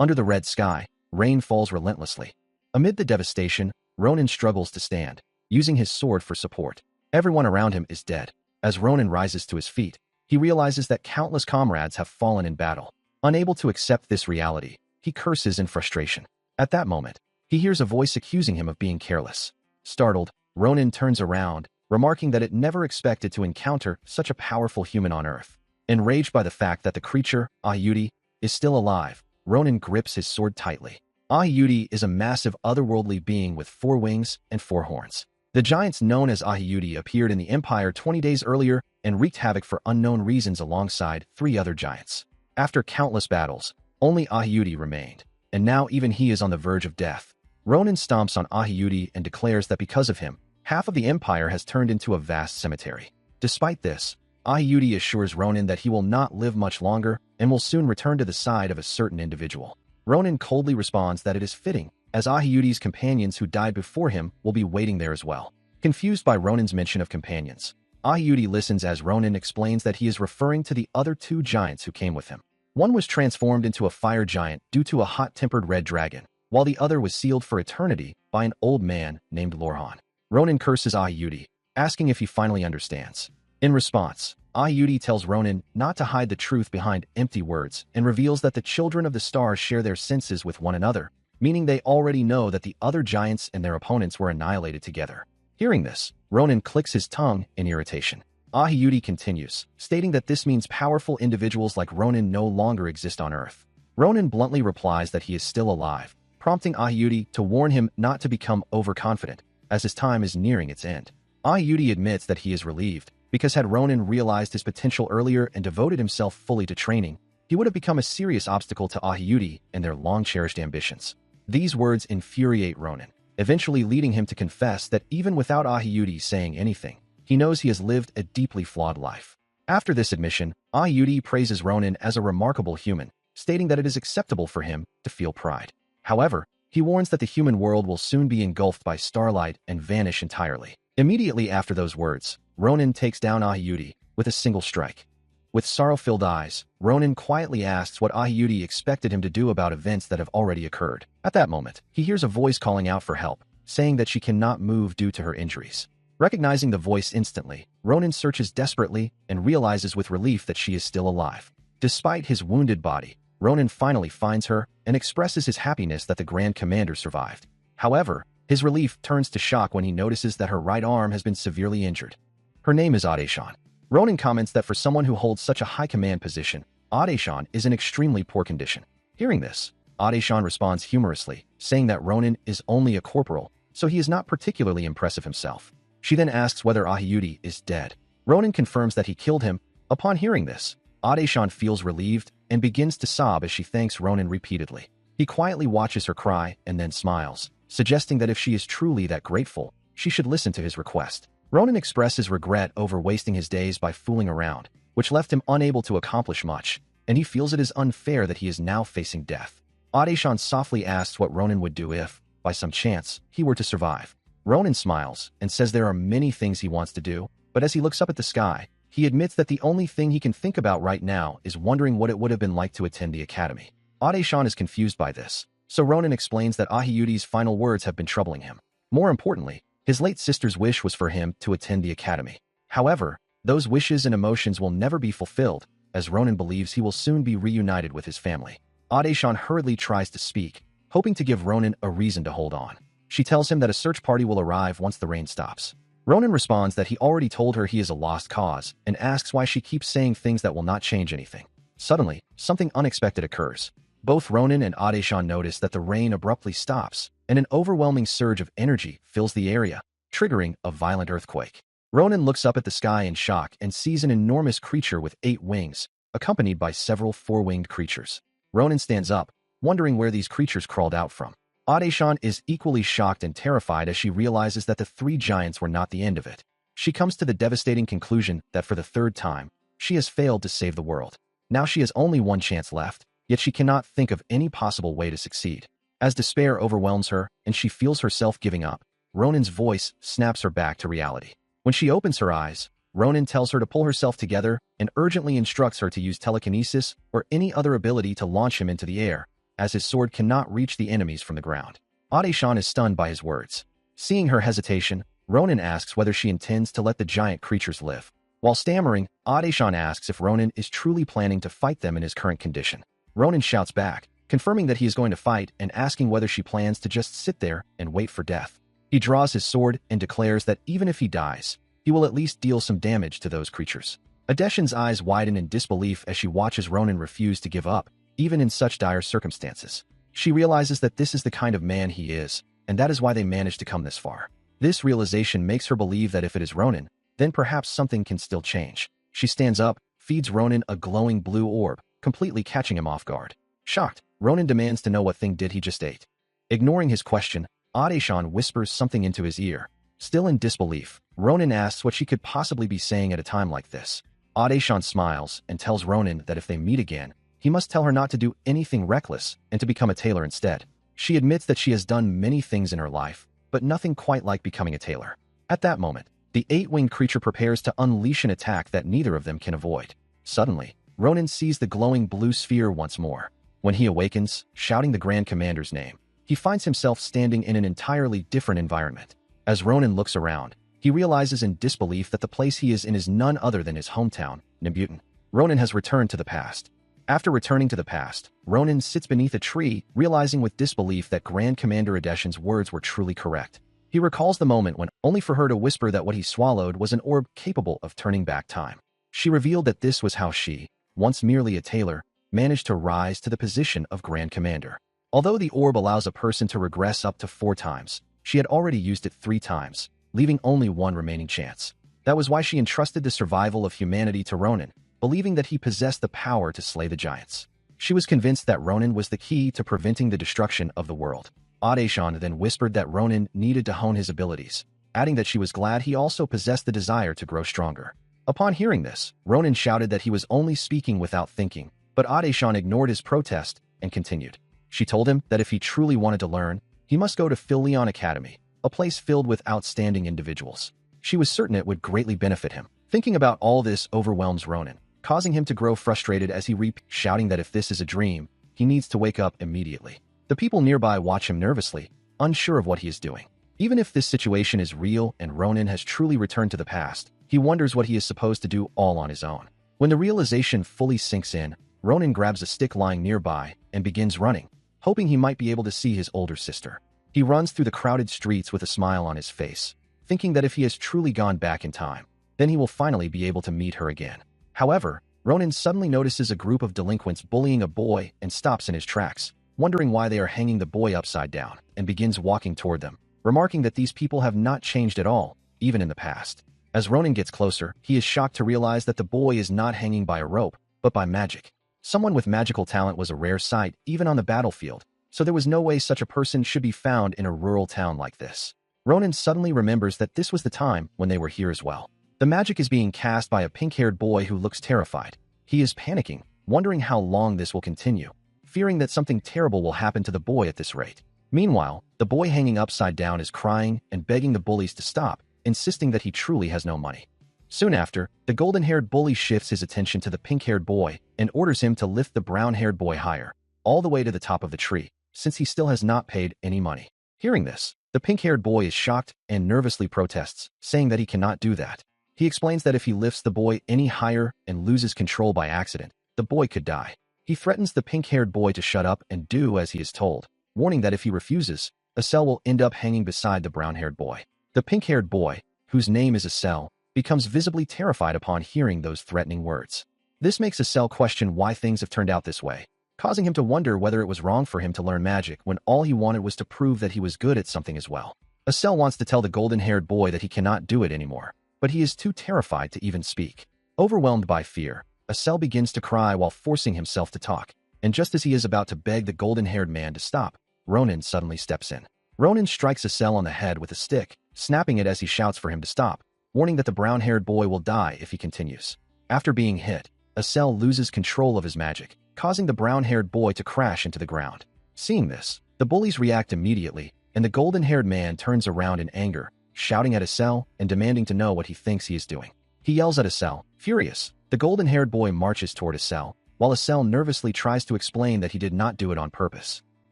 Under the red sky, rain falls relentlessly. Amid the devastation, Ronin struggles to stand, using his sword for support. Everyone around him is dead. As Ronin rises to his feet, he realizes that countless comrades have fallen in battle. Unable to accept this reality, he curses in frustration. At that moment, he hears a voice accusing him of being careless. Startled, Ronin turns around, remarking that it never expected to encounter such a powerful human on Earth. Enraged by the fact that the creature, Ahyuti, is still alive, Ronin grips his sword tightly. Ahyuti is a massive otherworldly being with 4 wings and 4 horns. The giants known as Ahyuti appeared in the Empire 20 days earlier and wreaked havoc for unknown reasons alongside 3 other giants. After countless battles, only Ahyuti remained, and now even he is on the verge of death. Ronin stomps on Ahyuti and declares that because of him, half of the Empire has turned into a vast cemetery. Despite this, Ahyuti assures Ronin that he will not live much longer and will soon return to the side of a certain individual. Ronin coldly responds that it is fitting, as Ahyuti's companions who died before him will be waiting there as well. Confused by Ronin's mention of companions, Ahyuti listens as Ronin explains that he is referring to the other 2 giants who came with him. One was transformed into a fire giant due to a hot-tempered red dragon, while the other was sealed for eternity by an old man named Lorhan. Ronin curses Ahyuti, asking if he finally understands. In response, Ahyuti tells Ronin not to hide the truth behind empty words and reveals that the children of the stars share their senses with one another, meaning they already know that the other giants and their opponents were annihilated together. Hearing this, Ronin clicks his tongue in irritation. Ahyuti continues, stating that this means powerful individuals like Ronin no longer exist on Earth. Ronin bluntly replies that he is still alive, prompting Ahyuti to warn him not to become overconfident, as his time is nearing its end. Ahyuti admits that he is relieved, because had Ronin realized his potential earlier and devoted himself fully to training, he would have become a serious obstacle to Ahyuti and their long-cherished ambitions. These words infuriate Ronin, eventually leading him to confess that even without Ahyuti saying anything, he knows he has lived a deeply flawed life. After this admission, Ahyuti praises Ronin as a remarkable human, stating that it is acceptable for him to feel pride. However, he warns that the human world will soon be engulfed by starlight and vanish entirely. Immediately after those words, Ronin takes down Ahyuti with a single strike. With sorrow-filled eyes, Ronin quietly asks what Ahyuti expected him to do about events that have already occurred. At that moment, he hears a voice calling out for help, saying that she cannot move due to her injuries. Recognizing the voice instantly, Ronin searches desperately and realizes with relief that she is still alive. Despite his wounded body, Ronin finally finds her and expresses his happiness that the Grand Commander survived. However, his relief turns to shock when he notices that her right arm has been severely injured. Her name is Adeshan. Ronin comments that for someone who holds such a high command position, Adeshan is in extremely poor condition. Hearing this, Adeshan responds humorously, saying that Ronin is only a corporal, so he is not particularly impressive himself. She then asks whether Ahyuti is dead. Ronin confirms that he killed him. Upon hearing this, Adeshan feels relieved and begins to sob as she thanks Ronin repeatedly. He quietly watches her cry and then smiles, suggesting that if she is truly that grateful, she should listen to his request. Ronin expresses regret over wasting his days by fooling around, which left him unable to accomplish much, and he feels it is unfair that he is now facing death. Adeshan softly asks what Ronin would do if, by some chance, he were to survive. Ronin smiles and says there are many things he wants to do, but as he looks up at the sky, he admits that the only thing he can think about right now is wondering what it would have been like to attend the academy. Adeshan is confused by this, so Ronin explains that Ahyuti's final words have been troubling him. More importantly, his late sister's wish was for him to attend the academy. However, those wishes and emotions will never be fulfilled, as Ronin believes he will soon be reunited with his family. Adeshan hurriedly tries to speak, hoping to give Ronin a reason to hold on. She tells him that a search party will arrive once the rain stops. Ronin responds that he already told her he is a lost cause and asks why she keeps saying things that will not change anything. Suddenly, something unexpected occurs. Both Ronin and Adeshan notice that the rain abruptly stops, and an overwhelming surge of energy fills the area, triggering a violent earthquake. Ronin looks up at the sky in shock and sees an enormous creature with 8 wings, accompanied by several 4-winged creatures. Ronin stands up, wondering where these creatures crawled out from. Adeshan is equally shocked and terrified as she realizes that the 3 giants were not the end of it. She comes to the devastating conclusion that for the 3rd time, she has failed to save the world. Now she has only one chance left, yet she cannot think of any possible way to succeed. As despair overwhelms her and she feels herself giving up, Ronin's voice snaps her back to reality. When she opens her eyes, Ronin tells her to pull herself together and urgently instructs her to use telekinesis or any other ability to launch him into the air, as his sword cannot reach the enemies from the ground. Adeshan is stunned by his words. Seeing her hesitation, Ronin asks whether she intends to let the giant creatures live. While stammering, Adeshan asks if Ronin is truly planning to fight them in his current condition. Ronin shouts back, confirming that he is going to fight and asking whether she plans to just sit there and wait for death. He draws his sword and declares that even if he dies, he will at least deal some damage to those creatures. Adeshan's eyes widen in disbelief as she watches Ronin refuse to give up, even in such dire circumstances. She realizes that this is the kind of man he is, and that is why they managed to come this far. This realization makes her believe that if it is Ronin, then perhaps something can still change. She stands up, feeds Ronin a glowing blue orb, completely catching him off guard. Shocked, Ronin demands to know what thing did he just ate. Ignoring his question, Adeshan whispers something into his ear. Still in disbelief, Ronin asks what she could possibly be saying at a time like this. Adeshan smiles and tells Ronin that if they meet again, he must tell her not to do anything reckless and to become a tailor instead. She admits that she has done many things in her life, but nothing quite like becoming a tailor. At that moment, the eight-winged creature prepares to unleash an attack that neither of them can avoid. Suddenly, Ronin sees the glowing blue sphere once more. When he awakens, shouting the Grand Commander's name, he finds himself standing in an entirely different environment. As Ronin looks around, he realizes in disbelief that the place he is in is none other than his hometown, Nibutan. Ronin has returned to the past. After returning to the past, Ronin sits beneath a tree, realizing with disbelief that Grand Commander Adeshan's words were truly correct. He recalls the moment when, only for her to whisper that what he swallowed was an orb capable of turning back time. She revealed that this was how she, once merely a tailor, managed to rise to the position of Grand Commander. Although the orb allows a person to regress up to 4 times, she had already used it 3 times, leaving only one remaining chance. That was why she entrusted the survival of humanity to Ronin, believing that he possessed the power to slay the giants. She was convinced that Ronin was the key to preventing the destruction of the world. Adeshan then whispered that Ronin needed to hone his abilities, adding that she was glad he also possessed the desire to grow stronger. Upon hearing this, Ronin shouted that he was only speaking without thinking, but Adeshan ignored his protest and continued. She told him that if he truly wanted to learn, he must go to Philion Academy, a place filled with outstanding individuals. She was certain it would greatly benefit him. Thinking about all this overwhelms Ronin, causing him to grow frustrated as he repeats, shouting that if this is a dream, he needs to wake up immediately. The people nearby watch him nervously, unsure of what he is doing. Even if this situation is real and Ronin has truly returned to the past, he wonders what he is supposed to do all on his own. When the realization fully sinks in, Ronin grabs a stick lying nearby and begins running, hoping he might be able to see his older sister. He runs through the crowded streets with a smile on his face, thinking that if he has truly gone back in time, then he will finally be able to meet her again. However, Ronin suddenly notices a group of delinquents bullying a boy and stops in his tracks, wondering why they are hanging the boy upside down, and begins walking toward them, remarking that these people have not changed at all, even in the past. As Ronin gets closer, he is shocked to realize that the boy is not hanging by a rope, but by magic. Someone with magical talent was a rare sight, even on the battlefield, so there was no way such a person should be found in a rural town like this. Ronin suddenly remembers that this was the time when they were here as well. The magic is being cast by a pink-haired boy who looks terrified. He is panicking, wondering how long this will continue, fearing that something terrible will happen to the boy at this rate. Meanwhile, the boy hanging upside down is crying and begging the bullies to stop, insisting that he truly has no money. Soon after, the golden-haired bully shifts his attention to the pink-haired boy and orders him to lift the brown-haired boy higher, all the way to the top of the tree, since he still has not paid any money. Hearing this, the pink-haired boy is shocked and nervously protests, saying that he cannot do that. He explains that if he lifts the boy any higher and loses control by accident, the boy could die. He threatens the pink-haired boy to shut up and do as he is told, warning that if he refuses, Asel will end up hanging beside the brown-haired boy. The pink-haired boy, whose name is Asel, becomes visibly terrified upon hearing those threatening words. This makes Asel question why things have turned out this way, causing him to wonder whether it was wrong for him to learn magic when all he wanted was to prove that he was good at something as well. Asel wants to tell the golden-haired boy that he cannot do it anymore, but he is too terrified to even speak. Overwhelmed by fear, Asel begins to cry while forcing himself to talk, and just as he is about to beg the golden-haired man to stop, Ronin suddenly steps in. Ronin strikes Asel on the head with a stick, snapping it as he shouts for him to stop, warning that the brown-haired boy will die if he continues. After being hit, Asel loses control of his magic, causing the brown-haired boy to crash into the ground. Seeing this, the bullies react immediately, and the golden-haired man turns around in anger, shouting at Asel and demanding to know what he thinks he is doing. He yells at Asel, furious. The golden-haired boy marches toward Asel, while Asel nervously tries to explain that he did not do it on purpose.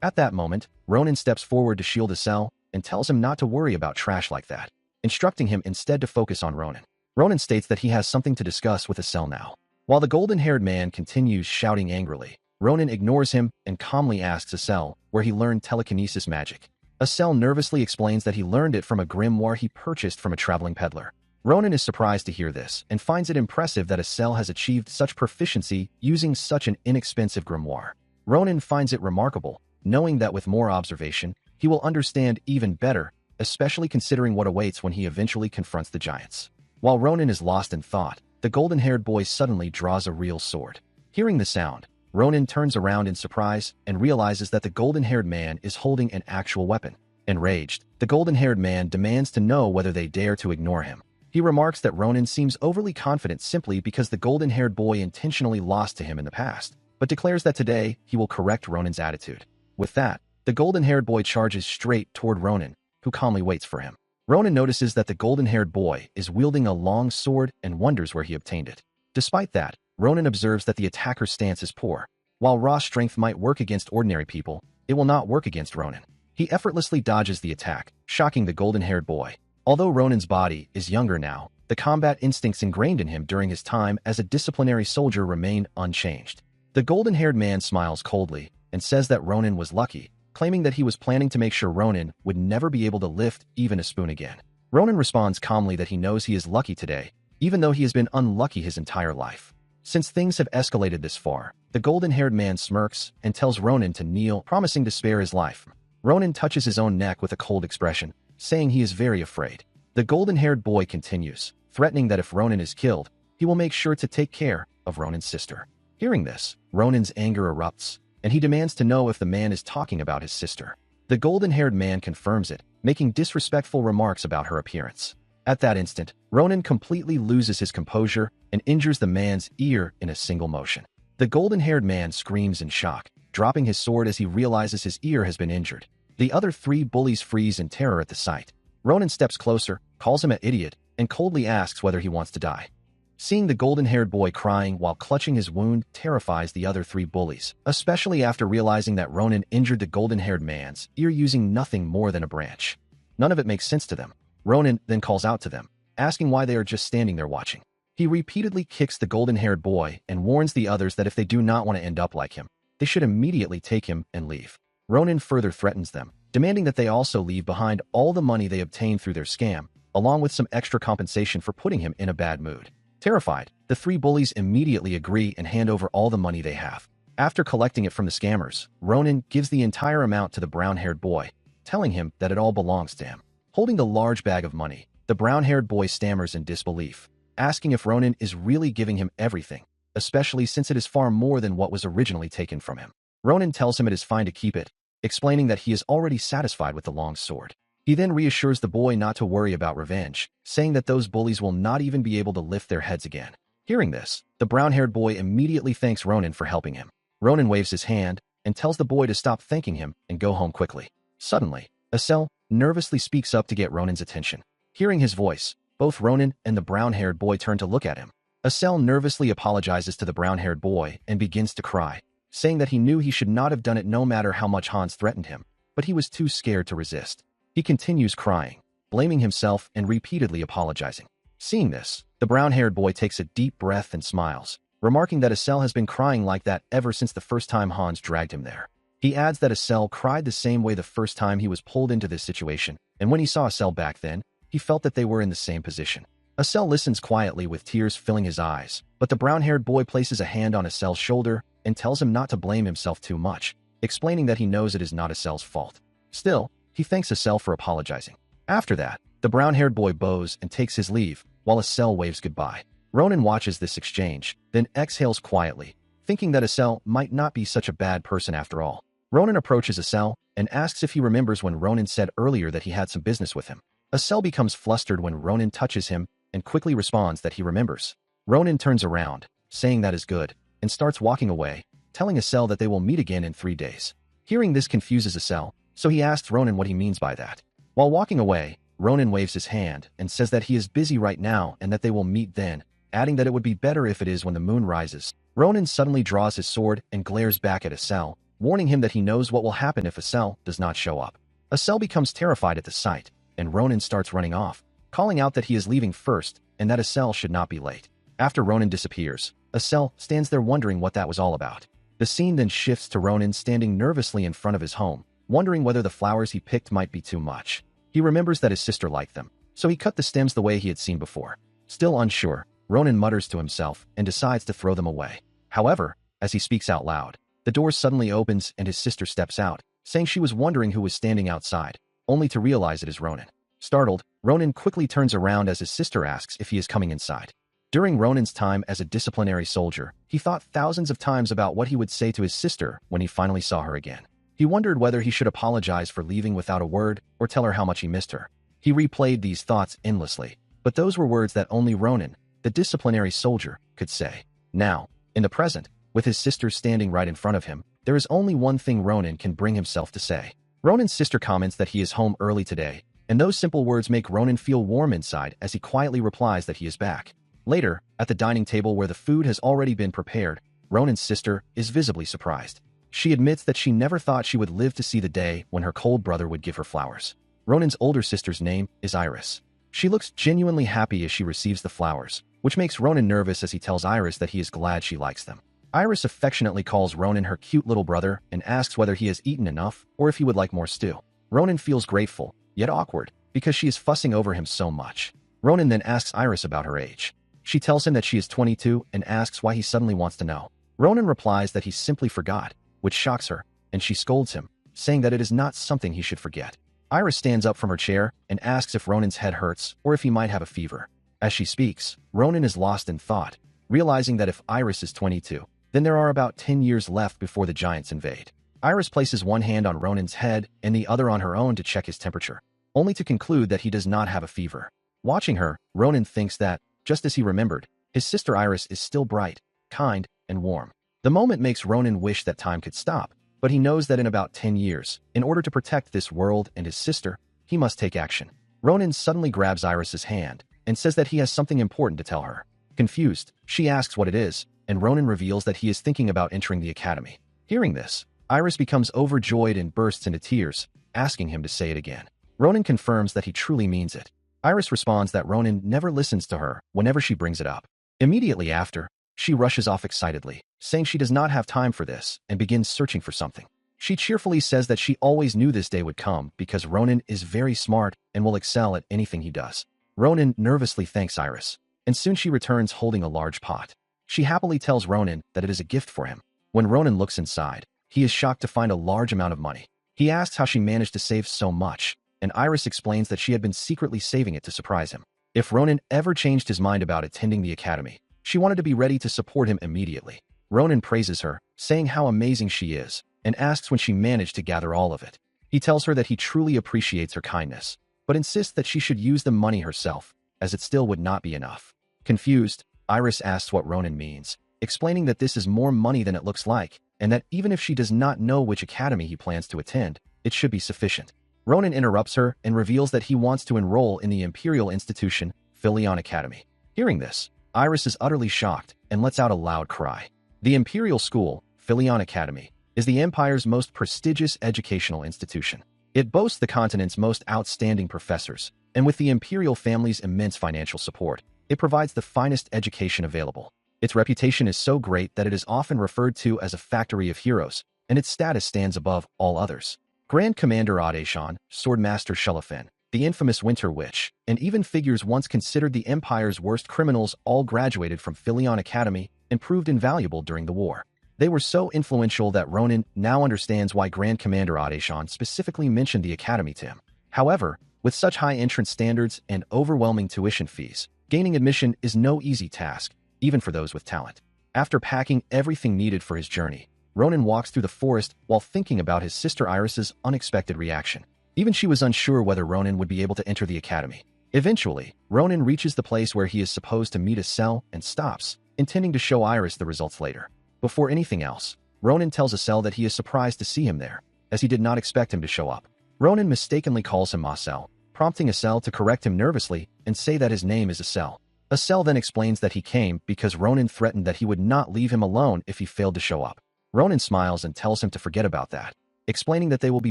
At that moment, Ronan steps forward to shield Asel and tells him not to worry about trash like that, instructing him instead to focus on Ronan. Ronan states that he has something to discuss with Asel now. While the golden-haired man continues shouting angrily, Ronan ignores him and calmly asks Asel where he learned telekinesis magic. Asel nervously explains that he learned it from a grimoire he purchased from a traveling peddler. Ronan is surprised to hear this and finds it impressive that Asel has achieved such proficiency using such an inexpensive grimoire. Ronan finds it remarkable, knowing that with more observation, he will understand even better, especially considering what awaits when he eventually confronts the giants. While Ronan is lost in thought, the golden-haired boy suddenly draws a real sword. Hearing the sound, Ronan turns around in surprise and realizes that the golden-haired man is holding an actual weapon. Enraged, the golden-haired man demands to know whether they dare to ignore him. He remarks that Ronan seems overly confident simply because the golden-haired boy intentionally lost to him in the past, but declares that today he will correct Ronan's attitude. With that, the golden-haired boy charges straight toward Ronan, who calmly waits for him. Ronan notices that the golden-haired boy is wielding a long sword and wonders where he obtained it. Despite that, Ronan observes that the attacker's stance is poor. While raw strength might work against ordinary people, it will not work against Ronan. He effortlessly dodges the attack, shocking the golden-haired boy. Although Ronan's body is younger now, the combat instincts ingrained in him during his time as a disciplinary soldier remain unchanged. The golden-haired man smiles coldly and says that Ronan was lucky, claiming that he was planning to make sure Ronan would never be able to lift even a spoon again. Ronan responds calmly that he knows he is lucky today, even though he has been unlucky his entire life. Since things have escalated this far, the golden-haired man smirks and tells Ronan to kneel, promising to spare his life. Ronan touches his own neck with a cold expression, saying he is very afraid. The golden-haired boy continues, threatening that if Ronan is killed, he will make sure to take care of Ronan's sister. Hearing this, Ronan's anger erupts, and he demands to know if the man is talking about his sister. The golden-haired man confirms it, making disrespectful remarks about her appearance. At that instant, Ronan completely loses his composure and injures the man's ear in a single motion. The golden-haired man screams in shock, dropping his sword as he realizes his ear has been injured. The other three bullies freeze in terror at the sight. Ronan steps closer, calls him an idiot, and coldly asks whether he wants to die. Seeing the golden-haired boy crying while clutching his wound terrifies the other three bullies, especially after realizing that Ronan injured the golden-haired man's ear using nothing more than a branch. None of it makes sense to them. Ronan then calls out to them, asking why they are just standing there watching. He repeatedly kicks the golden-haired boy and warns the others that if they do not want to end up like him, they should immediately take him and leave. Ronan further threatens them, demanding that they also leave behind all the money they obtained through their scam, along with some extra compensation for putting him in a bad mood. Terrified, the three bullies immediately agree and hand over all the money they have. After collecting it from the scammers, Ronan gives the entire amount to the brown-haired boy, telling him that it all belongs to him. Holding the large bag of money, the brown-haired boy stammers in disbelief, asking if Ronan is really giving him everything, especially since it is far more than what was originally taken from him. Ronan tells him it is fine to keep it, explaining that he is already satisfied with the long sword. He then reassures the boy not to worry about revenge, saying that those bullies will not even be able to lift their heads again. Hearing this, the brown-haired boy immediately thanks Ronan for helping him. Ronan waves his hand and tells the boy to stop thanking him and go home quickly. Suddenly, Asel nervously speaks up to get Ronan's attention. Hearing his voice, both Ronan and the brown-haired boy turn to look at him. Asel nervously apologizes to the brown-haired boy and begins to cry, saying that he knew he should not have done it no matter how much Hans threatened him, but he was too scared to resist. He continues crying, blaming himself and repeatedly apologizing. Seeing this, the brown-haired boy takes a deep breath and smiles, remarking that Asel has been crying like that ever since the first time Hans dragged him there. He adds that Asel cried the same way the first time he was pulled into this situation, and when he saw Asel back then, he felt that they were in the same position. Asel listens quietly with tears filling his eyes, but the brown-haired boy places a hand on Asel's shoulder and tells him not to blame himself too much, explaining that he knows it is not Asel's fault. Still, he thanks Asel for apologizing. After that, the brown-haired boy bows and takes his leave, while Asel waves goodbye. Ronan watches this exchange, then exhales quietly, thinking that Asel might not be such a bad person after all. Ronan approaches Asel and asks if he remembers when Ronan said earlier that he had some business with him. Asel becomes flustered when Ronan touches him and quickly responds that he remembers. Ronan turns around, saying that is good, and starts walking away, telling Asel that they will meet again in 3 days. Hearing this confuses Asel, so he asks Ronan what he means by that. While walking away, Ronan waves his hand and says that he is busy right now and that they will meet then, adding that it would be better if it is when the moon rises. Ronan suddenly draws his sword and glares back at Asel, warning him that he knows what will happen if Asel does not show up. Asel becomes terrified at the sight, and Ronan starts running off, calling out that he is leaving first and that Asel should not be late. After Ronan disappears, Asel stands there wondering what that was all about. The scene then shifts to Ronan standing nervously in front of his home, wondering whether the flowers he picked might be too much. He remembers that his sister liked them, so he cut the stems the way he had seen before. Still unsure, Ronan mutters to himself and decides to throw them away. However, as he speaks out loud, the door suddenly opens and his sister steps out, saying she was wondering who was standing outside, only to realize it is Ronan. Startled, Ronan quickly turns around as his sister asks if he is coming inside. During Ronan's time as a disciplinary soldier, he thought thousands of times about what he would say to his sister when he finally saw her again. He wondered whether he should apologize for leaving without a word or tell her how much he missed her. He replayed these thoughts endlessly, but those were words that only Ronan, the disciplinary soldier, could say. Now, in the present, with his sister standing right in front of him, there is only one thing Ronan can bring himself to say. Ronan's sister comments that he is home early today, and those simple words make Ronan feel warm inside as he quietly replies that he is back. Later, at the dining table where the food has already been prepared, Ronan's sister is visibly surprised. She admits that she never thought she would live to see the day when her cold brother would give her flowers. Ronan's older sister's name is Iris. She looks genuinely happy as she receives the flowers, which makes Ronan nervous as he tells Iris that he is glad she likes them. Iris affectionately calls Ronan her cute little brother and asks whether he has eaten enough or if he would like more stew. Ronan feels grateful, yet awkward, because she is fussing over him so much. Ronan then asks Iris about her age. She tells him that she is 22 and asks why he suddenly wants to know. Ronan replies that he simply forgot, which shocks her, and she scolds him, saying that it is not something he should forget. Iris stands up from her chair and asks if Ronan's head hurts or if he might have a fever. As she speaks, Ronan is lost in thought, realizing that if Iris is 22, then there are about 10 years left before the giants invade. Iris places one hand on Ronan's head and the other on her own to check his temperature, only to conclude that he does not have a fever. Watching her, Ronan thinks that, just as he remembered, his sister Iris is still bright, kind, and warm. The moment makes Ronan wish that time could stop, but he knows that in about 10 years, in order to protect this world and his sister, he must take action. Ronan suddenly grabs Iris's hand and says that he has something important to tell her. Confused, she asks what it is, and Ronan reveals that he is thinking about entering the academy. Hearing this, Iris becomes overjoyed and bursts into tears, asking him to say it again. Ronan confirms that he truly means it. Iris responds that Ronan never listens to her whenever she brings it up. Immediately after, she rushes off excitedly, saying she does not have time for this and begins searching for something. She cheerfully says that she always knew this day would come because Ronan is very smart and will excel at anything he does. Ronan nervously thanks Iris, and soon she returns holding a large pot. She happily tells Ronan that it is a gift for him. When Ronan looks inside, he is shocked to find a large amount of money. He asks how she managed to save so much, and Iris explains that she had been secretly saving it to surprise him. If Ronan ever changed his mind about attending the academy, she wanted to be ready to support him immediately. Ronan praises her, saying how amazing she is, and asks when she managed to gather all of it. He tells her that he truly appreciates her kindness, but insists that she should use the money herself, as it still would not be enough. Confused, Iris asks what Ronan means, explaining that this is more money than it looks like, and that even if she does not know which academy he plans to attend, it should be sufficient. Ronan interrupts her and reveals that he wants to enroll in the Imperial Institution, Philion Academy. Hearing this, Iris is utterly shocked and lets out a loud cry. The Imperial School, Philion Academy, is the Empire's most prestigious educational institution. It boasts the continent's most outstanding professors, and with the Imperial family's immense financial support, it provides the finest education available. Its reputation is so great that it is often referred to as a factory of heroes, and its status stands above all others. Grand Commander Adeshan, Swordmaster Shullafin, the infamous Winter Witch, and even figures once considered the Empire's worst criminals all graduated from Philion Academy and proved invaluable during the war. They were so influential that Ronan now understands why Grand Commander Adeshan specifically mentioned the academy to him. However, with such high entrance standards and overwhelming tuition fees, gaining admission is no easy task, even for those with talent. After packing everything needed for his journey, Ronan walks through the forest while thinking about his sister Iris's unexpected reaction. Even she was unsure whether Ronan would be able to enter the academy. Eventually, Ronan reaches the place where he is supposed to meet Asel and stops, intending to show Iris the results later. Before anything else, Ronan tells Asel that he is surprised to see him there, as he did not expect him to show up. Ronan mistakenly calls him Asel, prompting Asel to correct him nervously and say that his name is Asel. Asel then explains that he came because Ronan threatened that he would not leave him alone if he failed to show up. Ronan smiles and tells him to forget about that, explaining that they will be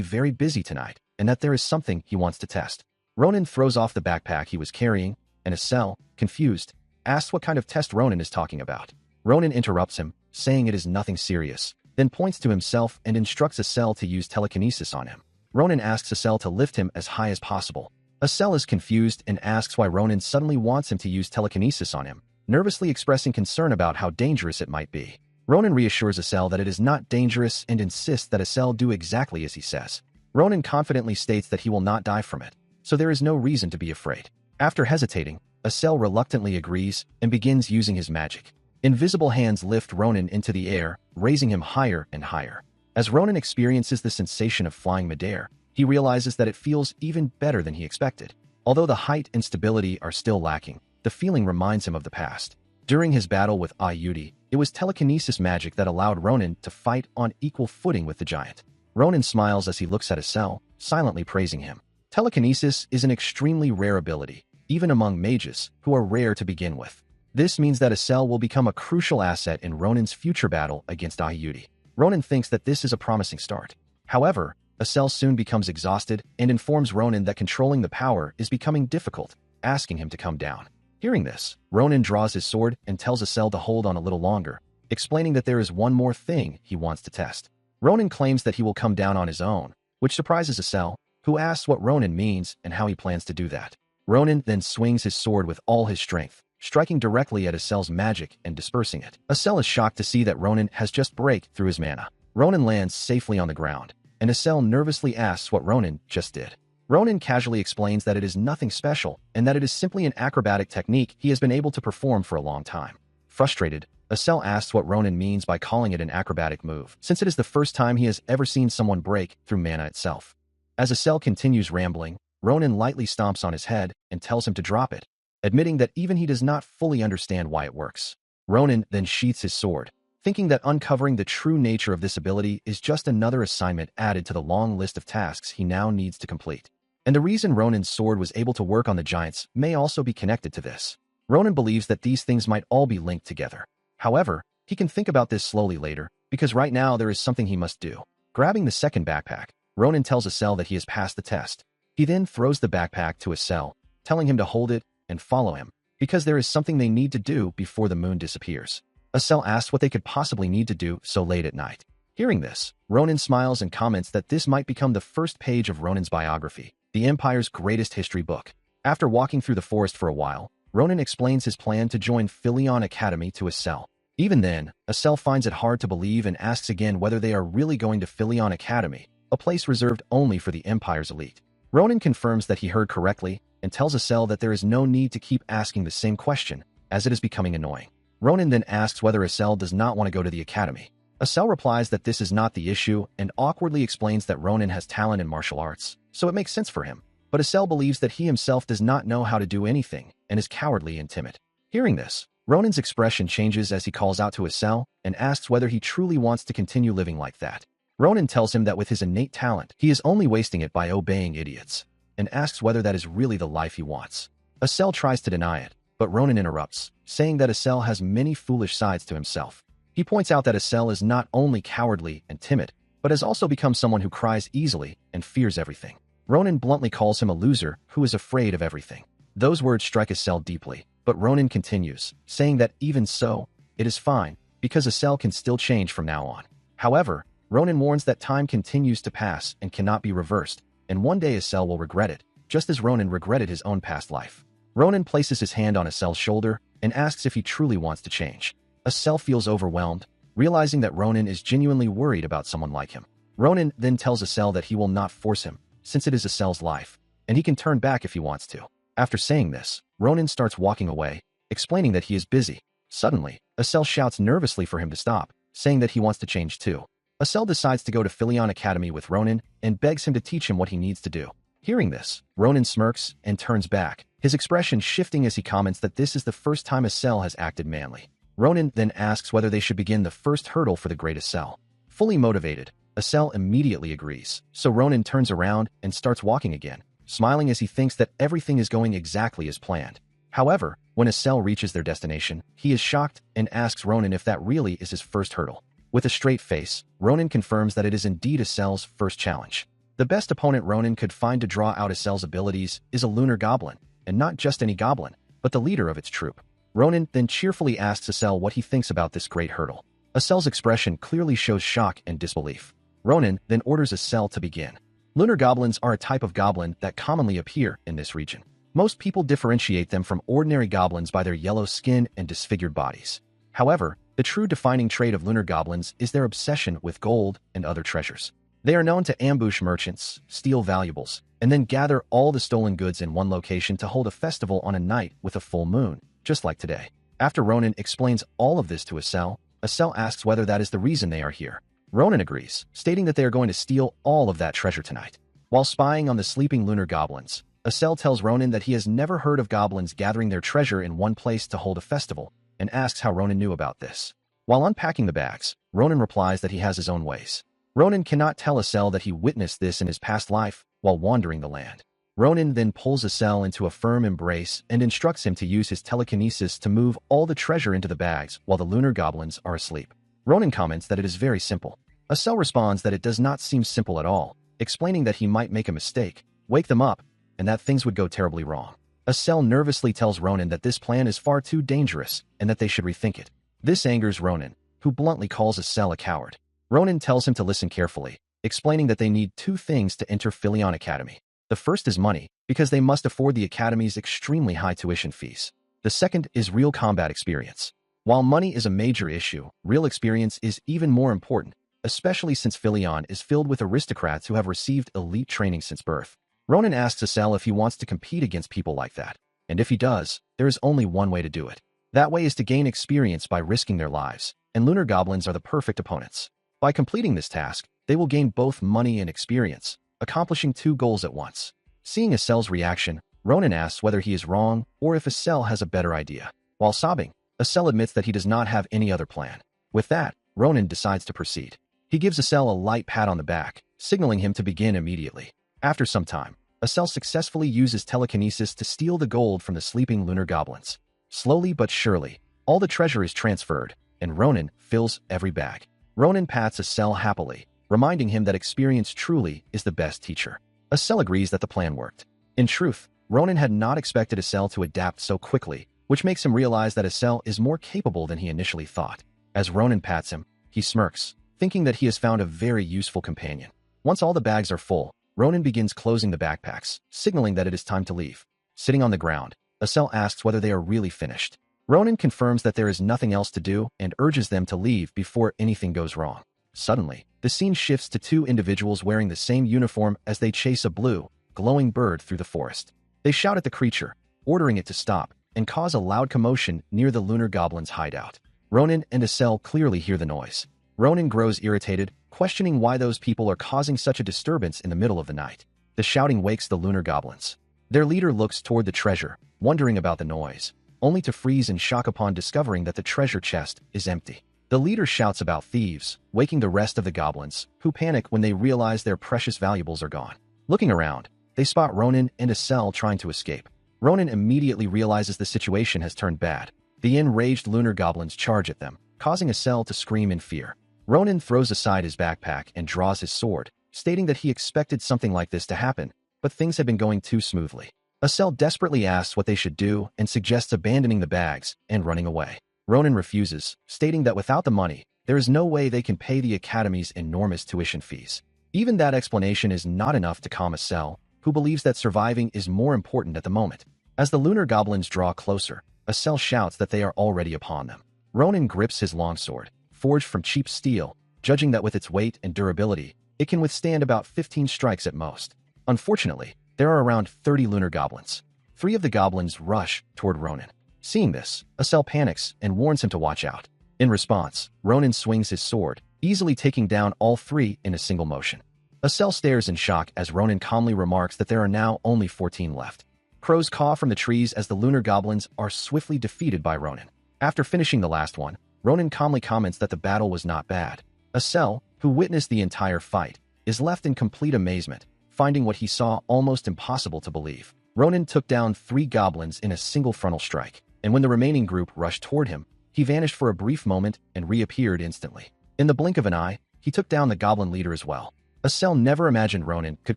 very busy tonight and that there is something he wants to test. Ronan throws off the backpack he was carrying, and Asel, confused, asks what kind of test Ronan is talking about. Ronan interrupts him, saying it is nothing serious, then points to himself and instructs Asel to use telekinesis on him. Ronan asks Asel to lift him as high as possible. Asel is confused and asks why Ronan suddenly wants him to use telekinesis on him, nervously expressing concern about how dangerous it might be. Ronan reassures Asel that it is not dangerous and insists that Asel do exactly as he says. Ronan confidently states that he will not die from it, so there is no reason to be afraid. After hesitating, Asel reluctantly agrees and begins using his magic. Invisible hands lift Ronan into the air, raising him higher and higher. As Ronan experiences the sensation of flying midair, he realizes that it feels even better than he expected. Although the height and stability are still lacking, the feeling reminds him of the past. During his battle with Ayuti, it was telekinesis magic that allowed Ronan to fight on equal footing with the giant. Ronan smiles as he looks at Asel, silently praising him. Telekinesis is an extremely rare ability, even among mages, who are rare to begin with. This means that Asel will become a crucial asset in Ronan's future battle against Ayuti. Ronan thinks that this is a promising start. However, Asel soon becomes exhausted and informs Ronan that controlling the power is becoming difficult, asking him to come down. Hearing this, Ronan draws his sword and tells Asel to hold on a little longer, explaining that there is one more thing he wants to test. Ronan claims that he will come down on his own, which surprises Asel, who asks what Ronan means and how he plans to do that. Ronan then swings his sword with all his strength, striking directly at Asel's magic and dispersing it. Asel is shocked to see that Ronan has just break through his mana. Ronan lands safely on the ground, and Asel nervously asks what Ronan just did. Ronan casually explains that it is nothing special and that it is simply an acrobatic technique he has been able to perform for a long time. Frustrated, Asel asks what Ronan means by calling it an acrobatic move, since it is the first time he has ever seen someone break through mana itself. As Asel continues rambling, Ronan lightly stomps on his head and tells him to drop it, admitting that even he does not fully understand why it works. Ronan then sheaths his sword, thinking that uncovering the true nature of this ability is just another assignment added to the long list of tasks he now needs to complete. And the reason Ronan's sword was able to work on the giants may also be connected to this. Ronan believes that these things might all be linked together. However, he can think about this slowly later, because right now there is something he must do. Grabbing the second backpack, Ronan tells Asel that he has passed the test. He then throws the backpack to Asel, telling him to hold it and follow him, because there is something they need to do before the moon disappears. Asel asks what they could possibly need to do so late at night. Hearing this, Ronan smiles and comments that this might become the first page of Ronan's biography, the Empire's greatest history book. After walking through the forest for a while, Ronan explains his plan to join Philion Academy to Asel. Even then, Asel finds it hard to believe and asks again whether they are really going to Philion Academy, a place reserved only for the Empire's elite. Ronan confirms that he heard correctly and tells Asel that there is no need to keep asking the same question, as it is becoming annoying. Ronan then asks whether Asel does not want to go to the academy. Asel replies that this is not the issue and awkwardly explains that Ronan has talent in martial arts, so it makes sense for him. But Asel believes that he himself does not know how to do anything and is cowardly and timid. Hearing this, Ronan's expression changes as he calls out to Asel and asks whether he truly wants to continue living like that. Ronan tells him that with his innate talent, he is only wasting it by obeying idiots, and asks whether that is really the life he wants. Asel tries to deny it, but Ronan interrupts, saying that Asel has many foolish sides to himself. He points out that Asel is not only cowardly and timid, but has also become someone who cries easily and fears everything. Ronan bluntly calls him a loser who is afraid of everything. Those words strike Asel deeply, but Ronan continues, saying that even so, it is fine, because Asel can still change from now on. However, Ronan warns that time continues to pass and cannot be reversed, and one day Asel will regret it, just as Ronan regretted his own past life. Ronan places his hand on Asel's shoulder and asks if he truly wants to change. Asel feels overwhelmed, realizing that Ronan is genuinely worried about someone like him. Ronan then tells Asel that he will not force him, since it is Asel's life, and he can turn back if he wants to. After saying this, Ronan starts walking away, explaining that he is busy. Suddenly, Asel shouts nervously for him to stop, saying that he wants to change too. Asel decides to go to Philion Academy with Ronan and begs him to teach him what he needs to do. Hearing this, Ronan smirks and turns back, his expression shifting as he comments that this is the first time Asel has acted manly. Ronan then asks whether they should begin the first hurdle for the great Asel. Fully motivated, Asel immediately agrees, so Ronan turns around and starts walking again, smiling as he thinks that everything is going exactly as planned. However, When Acel reaches their destination, he is shocked and asks Ronan if that really is his first hurdle. With a straight face, Ronan confirms that it is indeed Acel's first challenge. The best opponent Ronan could find to draw out Acel's abilities is a lunar goblin, and not just any goblin, but the leader of its troop. Ronan then cheerfully asks Acel what he thinks about this great hurdle. Acel's expression clearly shows shock and disbelief. Ronan then orders Acel to begin. Lunar goblins are a type of goblin that commonly appear in this region. Most people differentiate them from ordinary goblins by their yellow skin and disfigured bodies. However, the true defining trait of lunar goblins is their obsession with gold and other treasures. They are known to ambush merchants, steal valuables, and then gather all the stolen goods in one location to hold a festival on a night with a full moon, just like today. After Ronan explains all of this to Acel, Acel asks whether that is the reason they are here. Ronan agrees, stating that they are going to steal all of that treasure tonight. While spying on the sleeping lunar goblins, Acel tells Ronan that he has never heard of goblins gathering their treasure in one place to hold a festival, and asks how Ronan knew about this. While unpacking the bags, Ronan replies that he has his own ways. Ronan cannot tell Acel that he witnessed this in his past life while wandering the land. Ronan then pulls Acel into a firm embrace and instructs him to use his telekinesis to move all the treasure into the bags while the lunar goblins are asleep. Ronan comments that it is very simple. Acel responds that it does not seem simple at all, explaining that he might make a mistake, wake them up, and that things would go terribly wrong. Acel nervously tells Ronan that this plan is far too dangerous and that they should rethink it. This angers Ronan, who bluntly calls Acel a coward. Ronan tells him to listen carefully, explaining that they need two things to enter Philion Academy. The first is money, because they must afford the Academy's extremely high tuition fees. The second is real combat experience. While money is a major issue, real experience is even more important, especially since Philion is filled with aristocrats who have received elite training since birth. Ronan asks Acel if he wants to compete against people like that, and if he does, there is only one way to do it. That way is to gain experience by risking their lives, and lunar goblins are the perfect opponents. By completing this task, they will gain both money and experience, accomplishing two goals at once. Seeing Acel's reaction, Ronan asks whether he is wrong or if Acel has a better idea. While sobbing, Acel admits that he does not have any other plan. With that, Ronan decides to proceed. He gives Acel a light pat on the back, signaling him to begin immediately. After some time, Acel successfully uses telekinesis to steal the gold from the sleeping lunar goblins. Slowly but surely, all the treasure is transferred, and Ronan fills every bag. Ronan pats Acel happily, reminding him that experience truly is the best teacher. Acel agrees that the plan worked. In truth, Ronan had not expected Acel to adapt so quickly, which makes him realize that Acel is more capable than he initially thought. As Ronan pats him, he smirks, thinking that he has found a very useful companion. Once all the bags are full, Ronan begins closing the backpacks, signaling that it is time to leave. Sitting on the ground, Acel asks whether they are really finished. Ronan confirms that there is nothing else to do and urges them to leave before anything goes wrong. Suddenly, the scene shifts to two individuals wearing the same uniform as they chase a blue, glowing bird through the forest. They shout at the creature, ordering it to stop, and cause a loud commotion near the lunar goblin's hideout. Ronan and Acel clearly hear the noise. Ronan grows irritated, questioning why those people are causing such a disturbance in the middle of the night. The shouting wakes the lunar goblins. Their leader looks toward the treasure, wondering about the noise, only to freeze in shock upon discovering that the treasure chest is empty. The leader shouts about thieves, waking the rest of the goblins, who panic when they realize their precious valuables are gone. Looking around, they spot Ronan and Acel trying to escape. Ronan immediately realizes the situation has turned bad. The enraged lunar goblins charge at them, causing Acel to scream in fear. Ronan throws aside his backpack and draws his sword, stating that he expected something like this to happen, but things had been going too smoothly. Acel desperately asks what they should do and suggests abandoning the bags and running away. Ronan refuses, stating that without the money, there is no way they can pay the Academy's enormous tuition fees. Even that explanation is not enough to calm Acel, who believes that surviving is more important at the moment. As the lunar goblins draw closer, Acel shouts that they are already upon them. Ronan grips his longsword, forged from cheap steel, judging that with its weight and durability, it can withstand about 15 strikes at most. Unfortunately, there are around 30 lunar goblins. 3 of the goblins rush toward Ronan. Seeing this, Acel panics and warns him to watch out. In response, Ronan swings his sword, easily taking down all 3 in a single motion. Acel stares in shock as Ronan calmly remarks that there are now only 14 left. Crows caw from the trees as the lunar goblins are swiftly defeated by Ronan. After finishing the last one, Ronan calmly comments that the battle was not bad. Acel, who witnessed the entire fight, is left in complete amazement, finding what he saw almost impossible to believe. Ronan took down 3 goblins in a single frontal strike. and when the remaining group rushed toward him, he vanished for a brief moment and reappeared instantly. In the blink of an eye, he took down the goblin leader as well. Asel never imagined Ronan could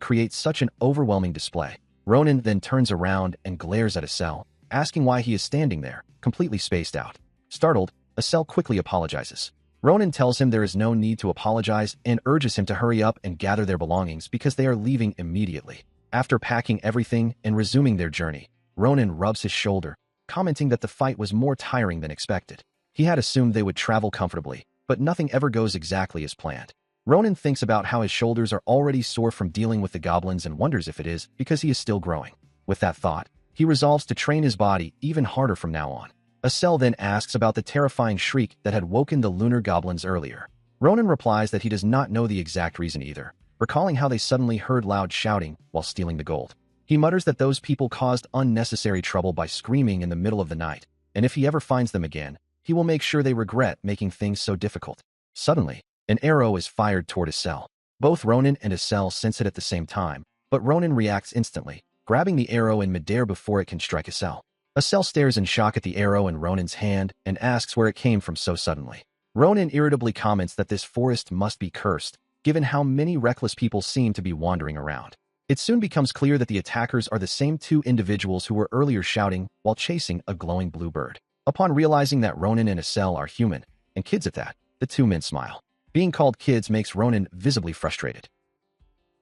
create such an overwhelming display. Ronan then turns around and glares at Asel, asking why he is standing there, completely spaced out. Startled, Asel quickly apologizes. Ronan tells him there is no need to apologize and urges him to hurry up and gather their belongings because they are leaving immediately. After packing everything and resuming their journey, Ronan rubs his shoulder, commenting that the fight was more tiring than expected. He had assumed they would travel comfortably, but nothing ever goes exactly as planned. Ronan thinks about how his shoulders are already sore from dealing with the goblins and wonders if it is because he is still growing. With that thought, he resolves to train his body even harder from now on. Asel then asks about the terrifying shriek that had woken the lunar goblins earlier. Ronan replies that he does not know the exact reason either, recalling how they suddenly heard loud shouting while stealing the gold. He mutters that those people caused unnecessary trouble by screaming in the middle of the night, and if he ever finds them again, he will make sure they regret making things so difficult. Suddenly, an arrow is fired toward Asel. Both Ronan and Asel sense it at the same time, but Ronan reacts instantly, grabbing the arrow in midair before it can strike Asel. Asel stares in shock at the arrow in Ronan's hand and asks where it came from so suddenly. Ronan irritably comments that this forest must be cursed, given how many reckless people seem to be wandering around. It soon becomes clear that the attackers are the same two individuals who were earlier shouting while chasing a glowing blue bird. Upon realizing that Ronan and Asel are human, and kids at that, the two men smile. Being called kids makes Ronan visibly frustrated.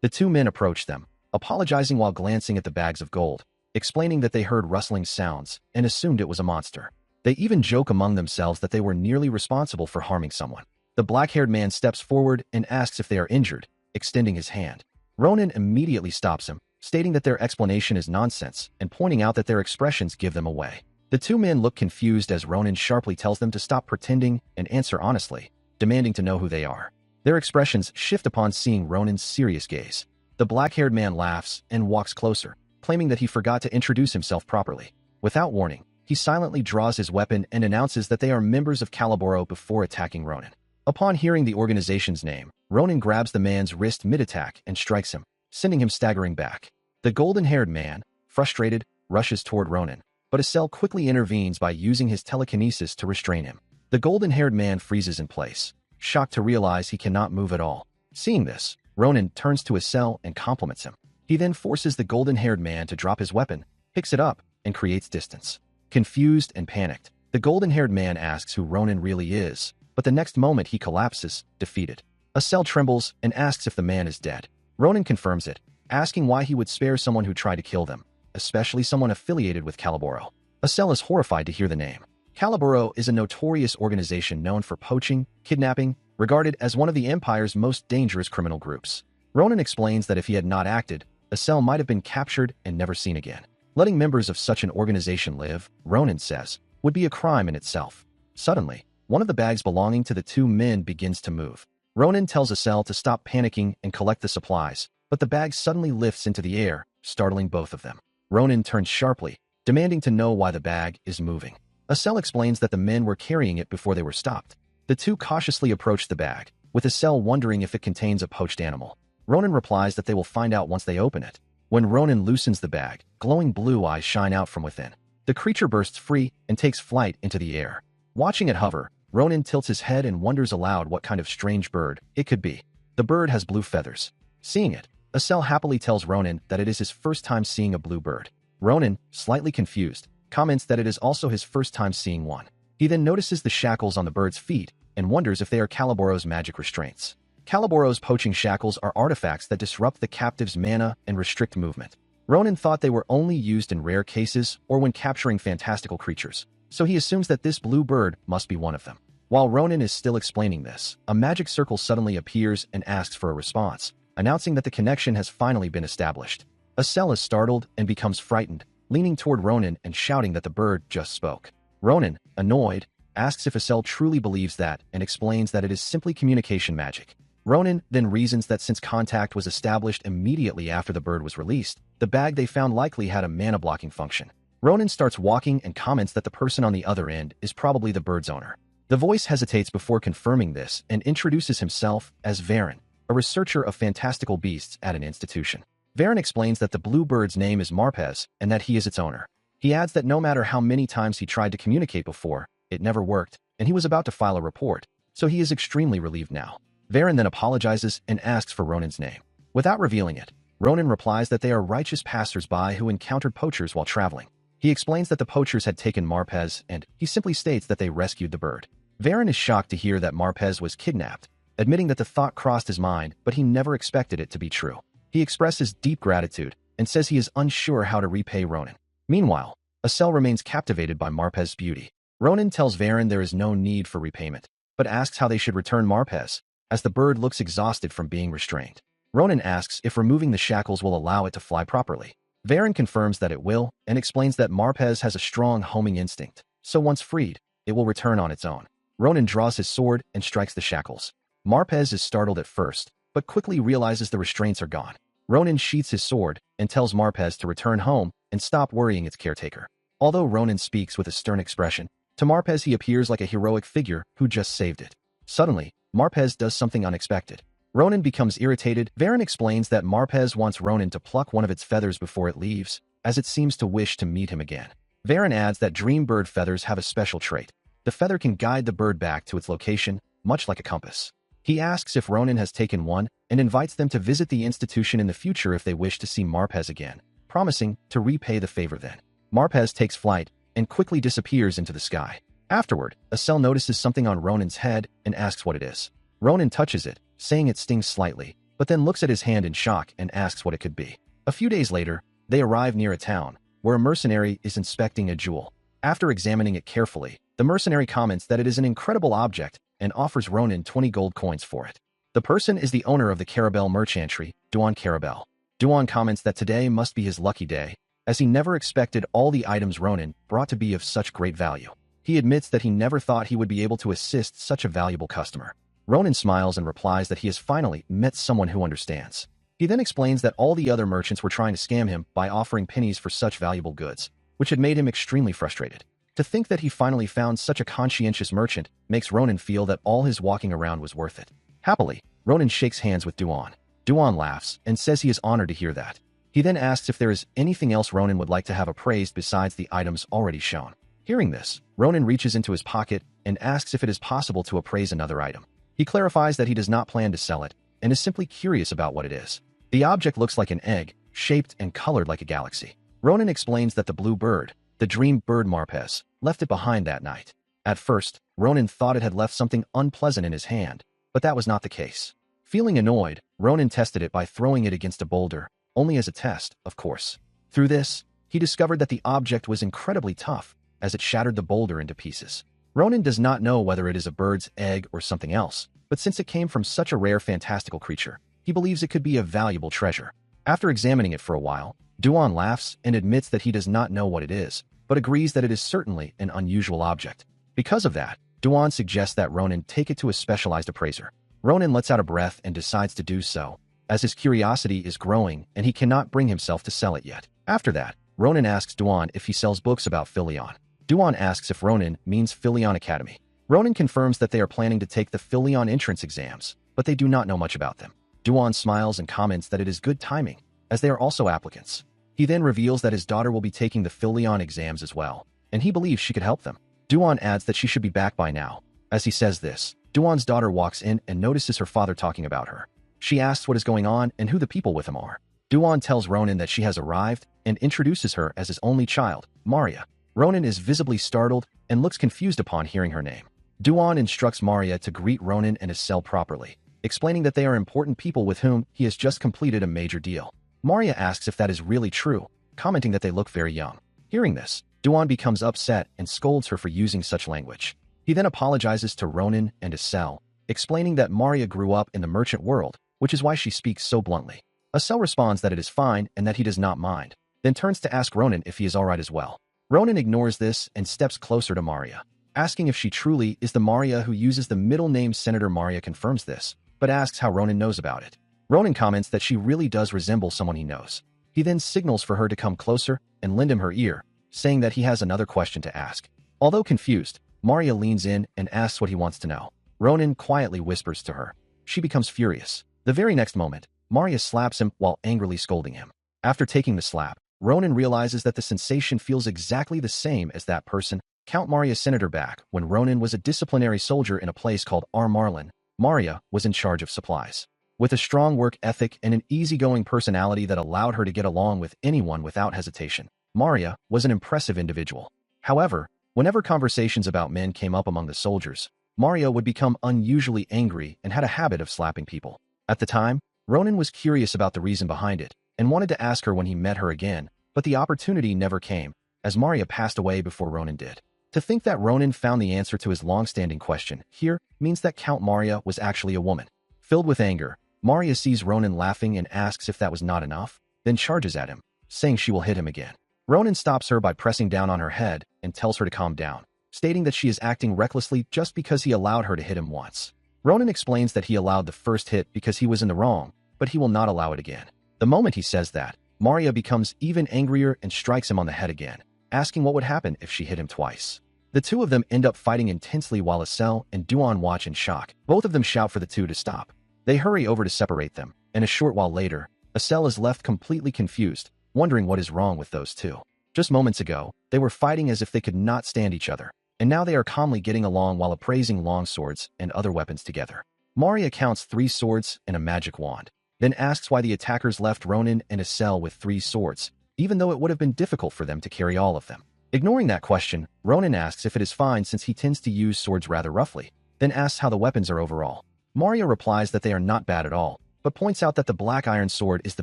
The two men approach them, apologizing while glancing at the bags of gold, explaining that they heard rustling sounds and assumed it was a monster. They even joke among themselves that they were nearly responsible for harming someone. The black-haired man steps forward and asks if they are injured, extending his hand. Ronan immediately stops him, stating that their explanation is nonsense and pointing out that their expressions give them away. The two men look confused as Ronan sharply tells them to stop pretending and answer honestly, demanding to know who they are. Their expressions shift upon seeing Ronan's serious gaze. The black-haired man laughs and walks closer, claiming that he forgot to introduce himself properly. Without warning, he silently draws his weapon and announces that they are members of Calaboro before attacking Ronan. Upon hearing the organization's name, Ronan grabs the man's wrist mid-attack and strikes him, sending him staggering back. The golden-haired man, frustrated, rushes toward Ronan, but Asel quickly intervenes by using his telekinesis to restrain him. The golden-haired man freezes in place, shocked to realize he cannot move at all. Seeing this, Ronan turns to Asel and compliments him. He then forces the golden-haired man to drop his weapon, picks it up, and creates distance. Confused and panicked, the golden-haired man asks who Ronan really is, but the next moment he collapses, defeated. Asel trembles and asks if the man is dead. Ronan confirms it, asking why he would spare someone who tried to kill them, especially someone affiliated with Calaboro. Asel is horrified to hear the name. Calaboro is a notorious organization known for poaching, kidnapping, regarded as one of the Empire's most dangerous criminal groups. Ronan explains that if he had not acted, Asel might have been captured and never seen again. Letting members of such an organization live, Ronan says, would be a crime in itself. Suddenly, one of the bags belonging to the two men begins to move. Ronan tells Asel to stop panicking and collect the supplies, but the bag suddenly lifts into the air, startling both of them. Ronan turns sharply, demanding to know why the bag is moving. Asel explains that the men were carrying it before they were stopped. The two cautiously approach the bag, with Asel wondering if it contains a poached animal. Ronan replies that they will find out once they open it. When Ronan loosens the bag, glowing blue eyes shine out from within. The creature bursts free and takes flight into the air. Watching it hover, Ronan tilts his head and wonders aloud what kind of strange bird it could be. The bird has blue feathers. Seeing it, Asel happily tells Ronan that it is his first time seeing a blue bird. Ronan, slightly confused, comments that it is also his first time seeing one. He then notices the shackles on the bird's feet and wonders if they are Calaboro's magic restraints. Calaboro's poaching shackles are artifacts that disrupt the captive's mana and restrict movement. Ronan thought they were only used in rare cases or when capturing fantastical creatures, so he assumes that this blue bird must be one of them. While Ronan is still explaining this, a magic circle suddenly appears and asks for a response, announcing that the connection has finally been established. Asel is startled and becomes frightened, leaning toward Ronan and shouting that the bird just spoke. Ronan, annoyed, asks if Asel truly believes that and explains that it is simply communication magic. Ronan then reasons that since contact was established immediately after the bird was released, the bag they found likely had a mana-blocking function. Ronan starts walking and comments that the person on the other end is probably the bird's owner. The voice hesitates before confirming this and introduces himself as Varen, a researcher of fantastical beasts at an institution. Varen explains that the blue bird's name is Marpez and that he is its owner. He adds that no matter how many times he tried to communicate before, it never worked, and he was about to file a report, so he is extremely relieved now. Varen then apologizes and asks for Ronan's name. Without revealing it, Ronan replies that they are righteous passers-by who encountered poachers while traveling. He explains that the poachers had taken Marpez, and he simply states that they rescued the bird. Varen is shocked to hear that Marpez was kidnapped, admitting that the thought crossed his mind, but he never expected it to be true. He expresses deep gratitude and says he is unsure how to repay Ronan. Meanwhile, Asel remains captivated by Marpez's beauty. Ronan tells Varen there is no need for repayment, but asks how they should return Marpez, as the bird looks exhausted from being restrained. Ronan asks if removing the shackles will allow it to fly properly. Varen confirms that it will, and explains that Marpez has a strong homing instinct, so once freed, it will return on its own. Ronan draws his sword and strikes the shackles. Marpez is startled at first, but quickly realizes the restraints are gone. Ronan sheaths his sword and tells Marpez to return home and stop worrying its caretaker. Although Ronan speaks with a stern expression, to Marpez he appears like a heroic figure who just saved it. Suddenly, Marpez does something unexpected. Ronan becomes irritated. Varen explains that Marpez wants Ronan to pluck one of its feathers before it leaves, as it seems to wish to meet him again. Varen adds that dream bird feathers have a special trait. The feather can guide the bird back to its location, much like a compass. He asks if Ronan has taken one and invites them to visit the institution in the future if they wish to see Marpez again, promising to repay the favor then. Marpez takes flight and quickly disappears into the sky. Afterward, Asel notices something on Ronan's head and asks what it is. Ronan touches it, saying it stings slightly, but then looks at his hand in shock and asks what it could be. A few days later, they arrive near a town, where a mercenary is inspecting a jewel. After examining it carefully, the mercenary comments that it is an incredible object and offers Ronan 20 gold coins for it. The person is the owner of the Carabel merchantry, Duan Carabel. Duan comments that today must be his lucky day, as he never expected all the items Ronan brought to be of such great value. He admits that he never thought he would be able to assist such a valuable customer. Ronan smiles and replies that he has finally met someone who understands. He then explains that all the other merchants were trying to scam him by offering pennies for such valuable goods, which had made him extremely frustrated. To think that he finally found such a conscientious merchant makes Ronan feel that all his walking around was worth it. Happily, Ronan shakes hands with Duan. Duan laughs and says he is honored to hear that. He then asks if there is anything else Ronan would like to have appraised besides the items already shown. Hearing this, Ronan reaches into his pocket and asks if it is possible to appraise another item. He clarifies that he does not plan to sell it and is simply curious about what it is. The object looks like an egg, shaped and colored like a galaxy. Ronan explains that the blue bird, the dream bird Marpez, left it behind that night. At first, Ronan thought it had left something unpleasant in his hand, but that was not the case. Feeling annoyed, Ronan tested it by throwing it against a boulder, only as a test, of course. Through this, he discovered that the object was incredibly tough, as it shattered the boulder into pieces. Ronan does not know whether it is a bird's egg or something else, but since it came from such a rare fantastical creature, he believes it could be a valuable treasure. After examining it for a while, Duan laughs and admits that he does not know what it is, but agrees that it is certainly an unusual object. Because of that, Duan suggests that Ronan take it to a specialized appraiser. Ronan lets out a breath and decides to do so, as his curiosity is growing and he cannot bring himself to sell it yet. After that, Ronan asks Duan if he sells books about Filion. Duan asks if Ronan means Filion Academy. Ronan confirms that they are planning to take the Filion entrance exams, but they do not know much about them. Duan smiles and comments that it is good timing, as they are also applicants. He then reveals that his daughter will be taking the Filion exams as well, and he believes she could help them. Duan adds that she should be back by now. As he says this, Duan's daughter walks in and notices her father talking about her. She asks what is going on and who the people with him are. Duan tells Ronan that she has arrived and introduces her as his only child, Maria. Ronan is visibly startled and looks confused upon hearing her name. Duan instructs Maria to greet Ronan and Asel properly, explaining that they are important people with whom he has just completed a major deal. Maria asks if that is really true, commenting that they look very young. Hearing this, Duan becomes upset and scolds her for using such language. He then apologizes to Ronan and Asel, explaining that Maria grew up in the merchant world, which is why she speaks so bluntly. Asel responds that it is fine and that he does not mind, then turns to ask Ronan if he is alright as well. Ronan ignores this and steps closer to Maria, asking if she truly is the Maria who uses the middle name. Senator Maria confirms this, but asks how Ronan knows about it. Ronan comments that she really does resemble someone he knows. He then signals for her to come closer and lend him her ear, saying that he has another question to ask. Although confused, Maria leans in and asks what he wants to know. Ronan quietly whispers to her. She becomes furious. The very next moment, Maria slaps him while angrily scolding him. After taking the slap, Ronan realizes that the sensation feels exactly the same as that person Count Maria sent her back when Ronan was a disciplinary soldier in a place called Marlin. Maria was in charge of supplies. With a strong work ethic and an easygoing personality that allowed her to get along with anyone without hesitation, Maria was an impressive individual. However, whenever conversations about men came up among the soldiers, Maria would become unusually angry and had a habit of slapping people. At the time, Ronan was curious about the reason behind it and wanted to ask her when he met her again, but the opportunity never came, as Maria passed away before Ronan did. To think that Ronan found the answer to his long-standing question here means that Count Maria was actually a woman. Filled with anger, Maria sees Ronan laughing and asks if that was not enough, then charges at him, saying she will hit him again. Ronan stops her by pressing down on her head and tells her to calm down, stating that she is acting recklessly just because he allowed her to hit him once. Ronan explains that he allowed the first hit because he was in the wrong, but he will not allow it again. The moment he says that, Maria becomes even angrier and strikes him on the head again, asking what would happen if she hit him twice. The two of them end up fighting intensely while Estelle and Duan watch in shock. Both of them shout for the two to stop. They hurry over to separate them, and a short while later, Estelle is left completely confused, wondering what is wrong with those two. Just moments ago, they were fighting as if they could not stand each other, and now they are calmly getting along while appraising long swords and other weapons together. Maria counts 3 swords and a magic wand, then asks why the attackers left Ronan and Estelle with 3 swords, even though it would have been difficult for them to carry all of them. Ignoring that question, Ronan asks if it is fine since he tends to use swords rather roughly, then asks how the weapons are overall. Maria replies that they are not bad at all, but points out that the black iron sword is the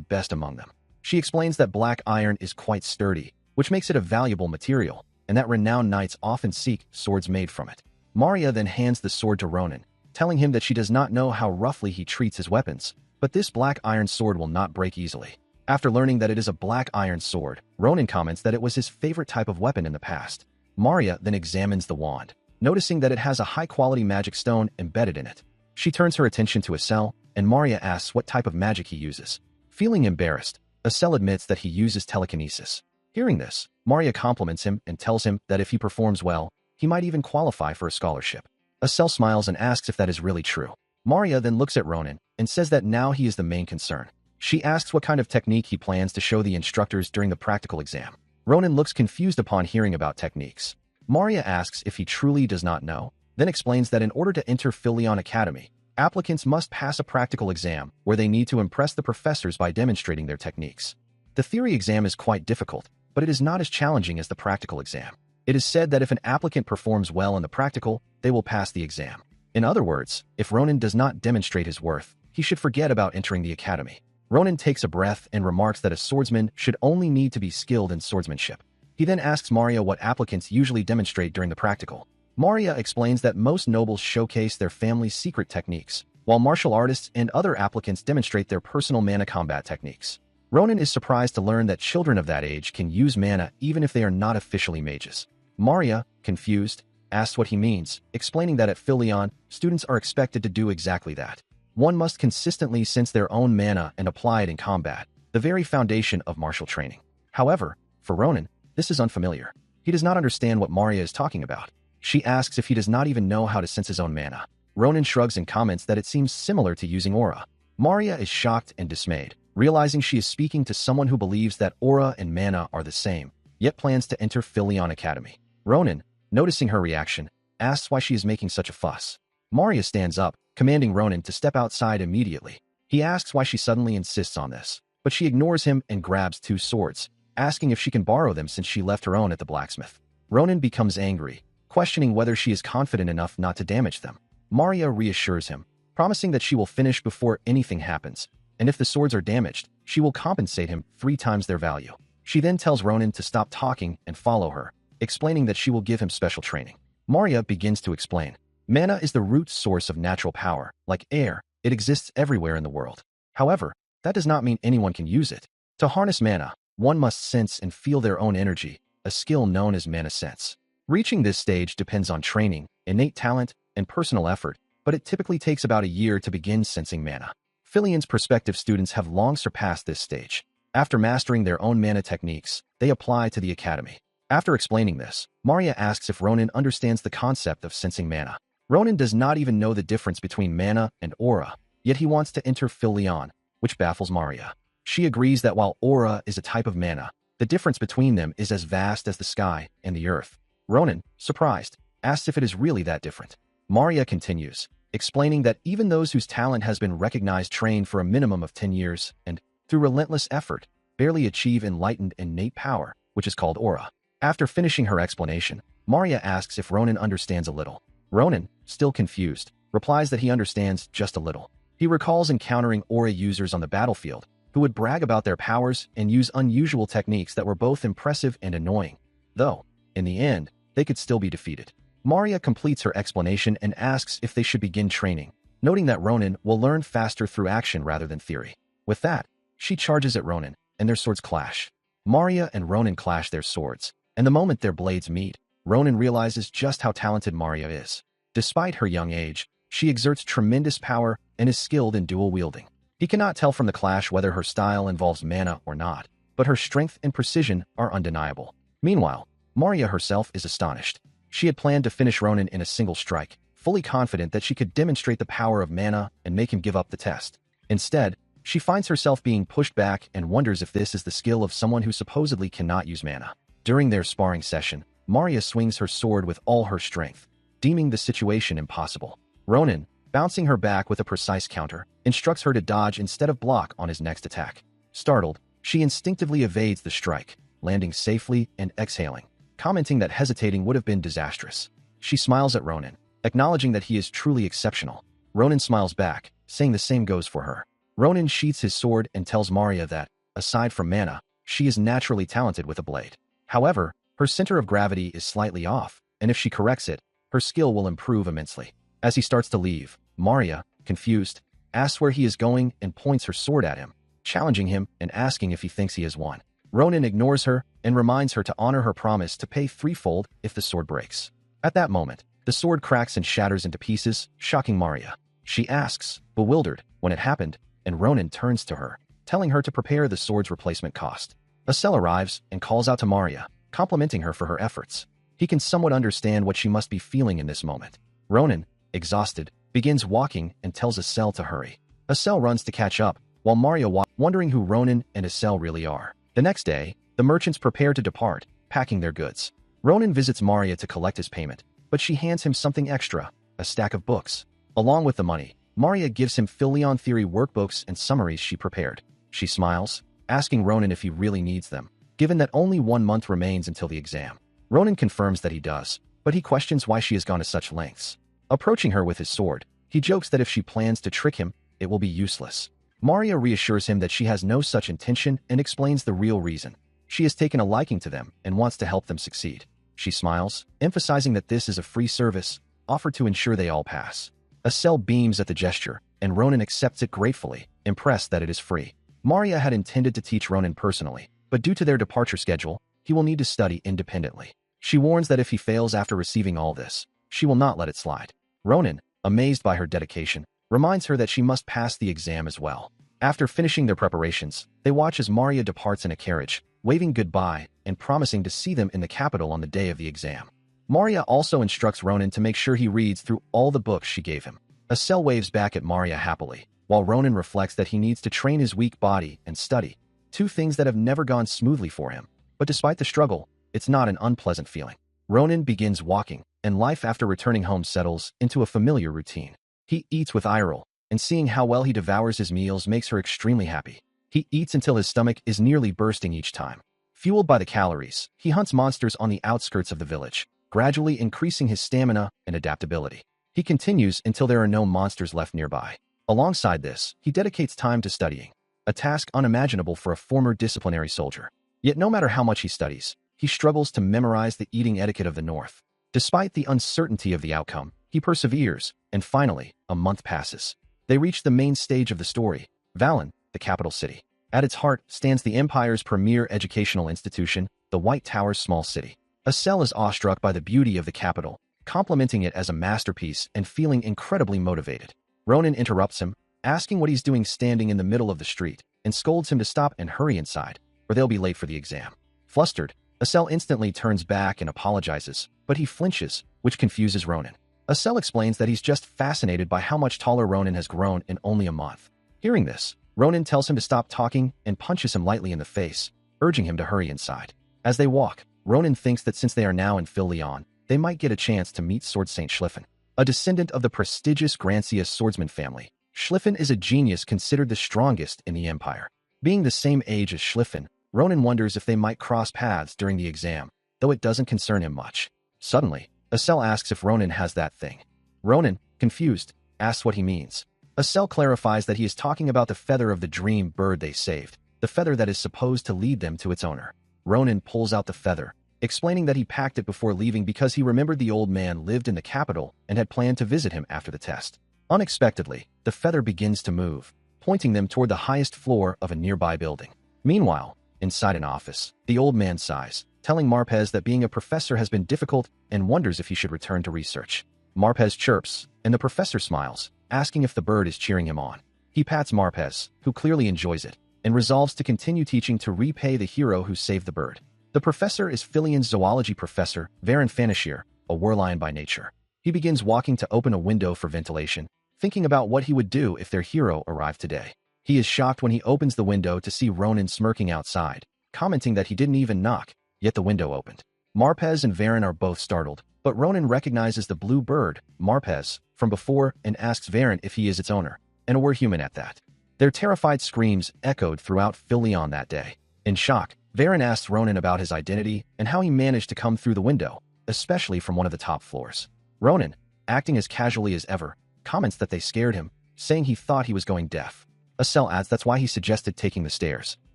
best among them. She explains that black iron is quite sturdy, which makes it a valuable material, and that renowned knights often seek swords made from it. Maria then hands the sword to Ronan, telling him that she does not know how roughly he treats his weapons, but this black iron sword will not break easily. After learning that it is a black iron sword, Ronan comments that it was his favorite type of weapon in the past. Maria then examines the wand, noticing that it has a high-quality magic stone embedded in it. She turns her attention to Estelle, and Maria asks what type of magic he uses. Feeling embarrassed, Estelle admits that he uses telekinesis. Hearing this, Maria compliments him and tells him that if he performs well, he might even qualify for a scholarship. Estelle smiles and asks if that is really true. Maria then looks at Ronan and says that now he is the main concern. She asks what kind of technique he plans to show the instructors during the practical exam. Ronan looks confused upon hearing about techniques. Maria asks if he truly does not know, then explains that in order to enter Philion Academy, applicants must pass a practical exam where they need to impress the professors by demonstrating their techniques. The theory exam is quite difficult, but it is not as challenging as the practical exam. It is said that if an applicant performs well in the practical, they will pass the exam. In other words, if Ronan does not demonstrate his worth, he should forget about entering the academy. Ronan takes a breath and remarks that a swordsman should only need to be skilled in swordsmanship. He then asks Maria what applicants usually demonstrate during the practical. Maria explains that most nobles showcase their family's secret techniques, while martial artists and other applicants demonstrate their personal mana combat techniques. Ronan is surprised to learn that children of that age can use mana even if they are not officially mages. Maria, confused, asks what he means, explaining that at Philion, students are expected to do exactly that. One must consistently sense their own mana and apply it in combat, the very foundation of martial training. However, for Ronan, this is unfamiliar. He does not understand what Maria is talking about. She asks if he does not even know how to sense his own mana. Ronan shrugs and comments that it seems similar to using aura. Maria is shocked and dismayed, realizing she is speaking to someone who believes that aura and mana are the same, yet plans to enter Philion Academy. Ronan, noticing her reaction, asks why she is making such a fuss. Maria stands up, commanding Ronan to step outside immediately. He asks why she suddenly insists on this, but she ignores him and grabs 2 swords, asking if she can borrow them since she left her own at the blacksmith. Ronan becomes angry, questioning whether she is confident enough not to damage them. Maria reassures him, promising that she will finish before anything happens, and if the swords are damaged, she will compensate him 3 times their value. She then tells Ronan to stop talking and follow her, explaining that she will give him special training. Maria begins to explain. Mana is the root source of natural power. Like air, it exists everywhere in the world. However, that does not mean anyone can use it. To harness mana, one must sense and feel their own energy, a skill known as mana sense. Reaching this stage depends on training, innate talent, and personal effort, but it typically takes about a year to begin sensing mana. Philion's prospective students have long surpassed this stage. After mastering their own mana techniques, they apply to the academy. After explaining this, Maria asks if Ronan understands the concept of sensing mana. Ronan does not even know the difference between mana and aura, yet he wants to enter Philion, which baffles Maria. She agrees that while aura is a type of mana, The difference between them is as vast as the sky and the earth. Ronan, surprised, asks if it is really that different. Maria continues, explaining that even those whose talent has been recognized train for a minimum of 10 years and, through relentless effort, barely achieve enlightened innate power, which is called aura. After finishing her explanation, Maria asks if Ronan understands a little. Ronan, still confused, replies that he understands just a little. He recalls encountering aura users on the battlefield who would brag about their powers and use unusual techniques that were both impressive and annoying, though, in the end, they could still be defeated. Maria completes her explanation and asks if they should begin training, noting that Ronan will learn faster through action rather than theory. With that, she charges at Ronan, and their swords clash. Maria and Ronan clash their swords, and the moment their blades meet, Ronan realizes just how talented Maria is. Despite her young age, she exerts tremendous power and is skilled in dual wielding. He cannot tell from the clash whether her style involves mana or not, but her strength and precision are undeniable. Meanwhile, Maria herself is astonished. She had planned to finish Ronan in a single strike, fully confident that she could demonstrate the power of mana and make him give up the test. Instead, she finds herself being pushed back and wonders if this is the skill of someone who supposedly cannot use mana. During their sparring session, Maria swings her sword with all her strength, deeming the situation impossible. Ronan, bouncing her back with a precise counter, instructs her to dodge instead of block on his next attack. Startled, she instinctively evades the strike, landing safely and exhaling, commenting that hesitating would have been disastrous. She smiles at Ronan, acknowledging that he is truly exceptional. Ronan smiles back, saying the same goes for her. Ronan sheaths his sword and tells Maria that, aside from mana, she is naturally talented with a blade. However, her center of gravity is slightly off, and if she corrects it, her skill will improve immensely. As he starts to leave, Maria, confused, asks where he is going and points her sword at him, challenging him and asking if he thinks he has won. Ronan ignores her and reminds her to honor her promise to pay threefold if the sword breaks. At that moment, the sword cracks and shatters into pieces, shocking Maria. She asks, bewildered, when it happened, and Ronan turns to her, telling her to prepare the sword's replacement cost. Asel arrives and calls out to Maria, complimenting her for her efforts. He can somewhat understand what she must be feeling in this moment. Ronan, exhausted, begins walking and tells Asel to hurry. Asel runs to catch up, while Maria wondering who Ronan and Asel really are. The next day, the merchants prepare to depart, packing their goods. Ronan visits Maria to collect his payment, but she hands him something extra, a stack of books. Along with the money, Maria gives him Philion theory workbooks and summaries she prepared. She smiles, asking Ronan if he really needs them, given that only 1 month remains until the exam. Ronan confirms that he does, but he questions why she has gone to such lengths. Approaching her with his sword, he jokes that if she plans to trick him, it will be useless. Maria reassures him that she has no such intention and explains the real reason. She has taken a liking to them and wants to help them succeed. She smiles, emphasizing that this is a free service, offered to ensure they all pass. Asel beams at the gesture, and Ronan accepts it gratefully, impressed that it is free. Maria had intended to teach Ronan personally, but due to their departure schedule, he will need to study independently. She warns that if he fails after receiving all this, she will not let it slide. Ronan, amazed by her dedication, reminds her that she must pass the exam as well. After finishing their preparations, they watch as Maria departs in a carriage, waving goodbye and promising to see them in the capital on the day of the exam. Maria also instructs Ronan to make sure he reads through all the books she gave him. Asel waves back at Maria happily, while Ronan reflects that he needs to train his weak body and study, two things that have never gone smoothly for him. But despite the struggle, it's not an unpleasant feeling. Ronan begins walking, and life after returning home settles into a familiar routine. He eats with eye roll, and seeing how well he devours his meals makes her extremely happy. He eats until his stomach is nearly bursting each time. Fueled by the calories, he hunts monsters on the outskirts of the village, gradually increasing his stamina and adaptability. He continues until there are no monsters left nearby. Alongside this, he dedicates time to studying, a task unimaginable for a former disciplinary soldier. Yet no matter how much he studies, he struggles to memorize the eating etiquette of the North. Despite the uncertainty of the outcome, he perseveres, and finally, a month passes. They reach the main stage of the story, Valen, the capital city. At its heart stands the Empire's premier educational institution, the White Tower's small city. Asel is awestruck by the beauty of the capital, complimenting it as a masterpiece and feeling incredibly motivated. Ronan interrupts him, asking what he's doing standing in the middle of the street, and scolds him to stop and hurry inside, or they'll be late for the exam. Flustered, Asel instantly turns back and apologizes, but he flinches, which confuses Ronan. Asel explains that he's just fascinated by how much taller Ronan has grown in only a month. Hearing this, Ronan tells him to stop talking and punches him lightly in the face, urging him to hurry inside. As they walk, Ronan thinks that since they are now in Phil-Leon, they might get a chance to meet Sword Saint Schlieffen, a descendant of the prestigious Grancia Swordsman family. Schlieffen is a genius considered the strongest in the Empire. Being the same age as Schlieffen, Ronan wonders if they might cross paths during the exam, though it doesn't concern him much. Suddenly, Asel asks if Ronan has that thing. Ronan, confused, asks what he means. Asel clarifies that he is talking about the feather of the dream bird they saved, the feather that is supposed to lead them to its owner. Ronan pulls out the feather, explaining that he packed it before leaving because he remembered the old man lived in the capital and had planned to visit him after the test. Unexpectedly, the feather begins to move, pointing them toward the highest floor of a nearby building. Meanwhile, inside an office, the old man sighs, telling Marpez that being a professor has been difficult and wonders if he should return to research. Marpez chirps, and the professor smiles, asking if the bird is cheering him on. He pats Marpez, who clearly enjoys it, and resolves to continue teaching to repay the hero who saved the bird. The professor is Philion's zoology professor, Varin Fanashir, a warlion by nature. He begins walking to open a window for ventilation, thinking about what he would do if their hero arrived today. He is shocked when he opens the window to see Ronan smirking outside, commenting that he didn't even knock, yet the window opened. Marpez and Varin are both startled, but Ronan recognizes the blue bird, Marpez, from before and asks Varin if he is its owner, and we're human at that. Their terrified screams echoed throughout Phil-Leon that day. In shock, Varin asks Ronan about his identity and how he managed to come through the window, especially from one of the top floors. Ronan, acting as casually as ever, comments that they scared him, saying he thought he was going deaf. Asel adds that's why he suggested taking the stairs.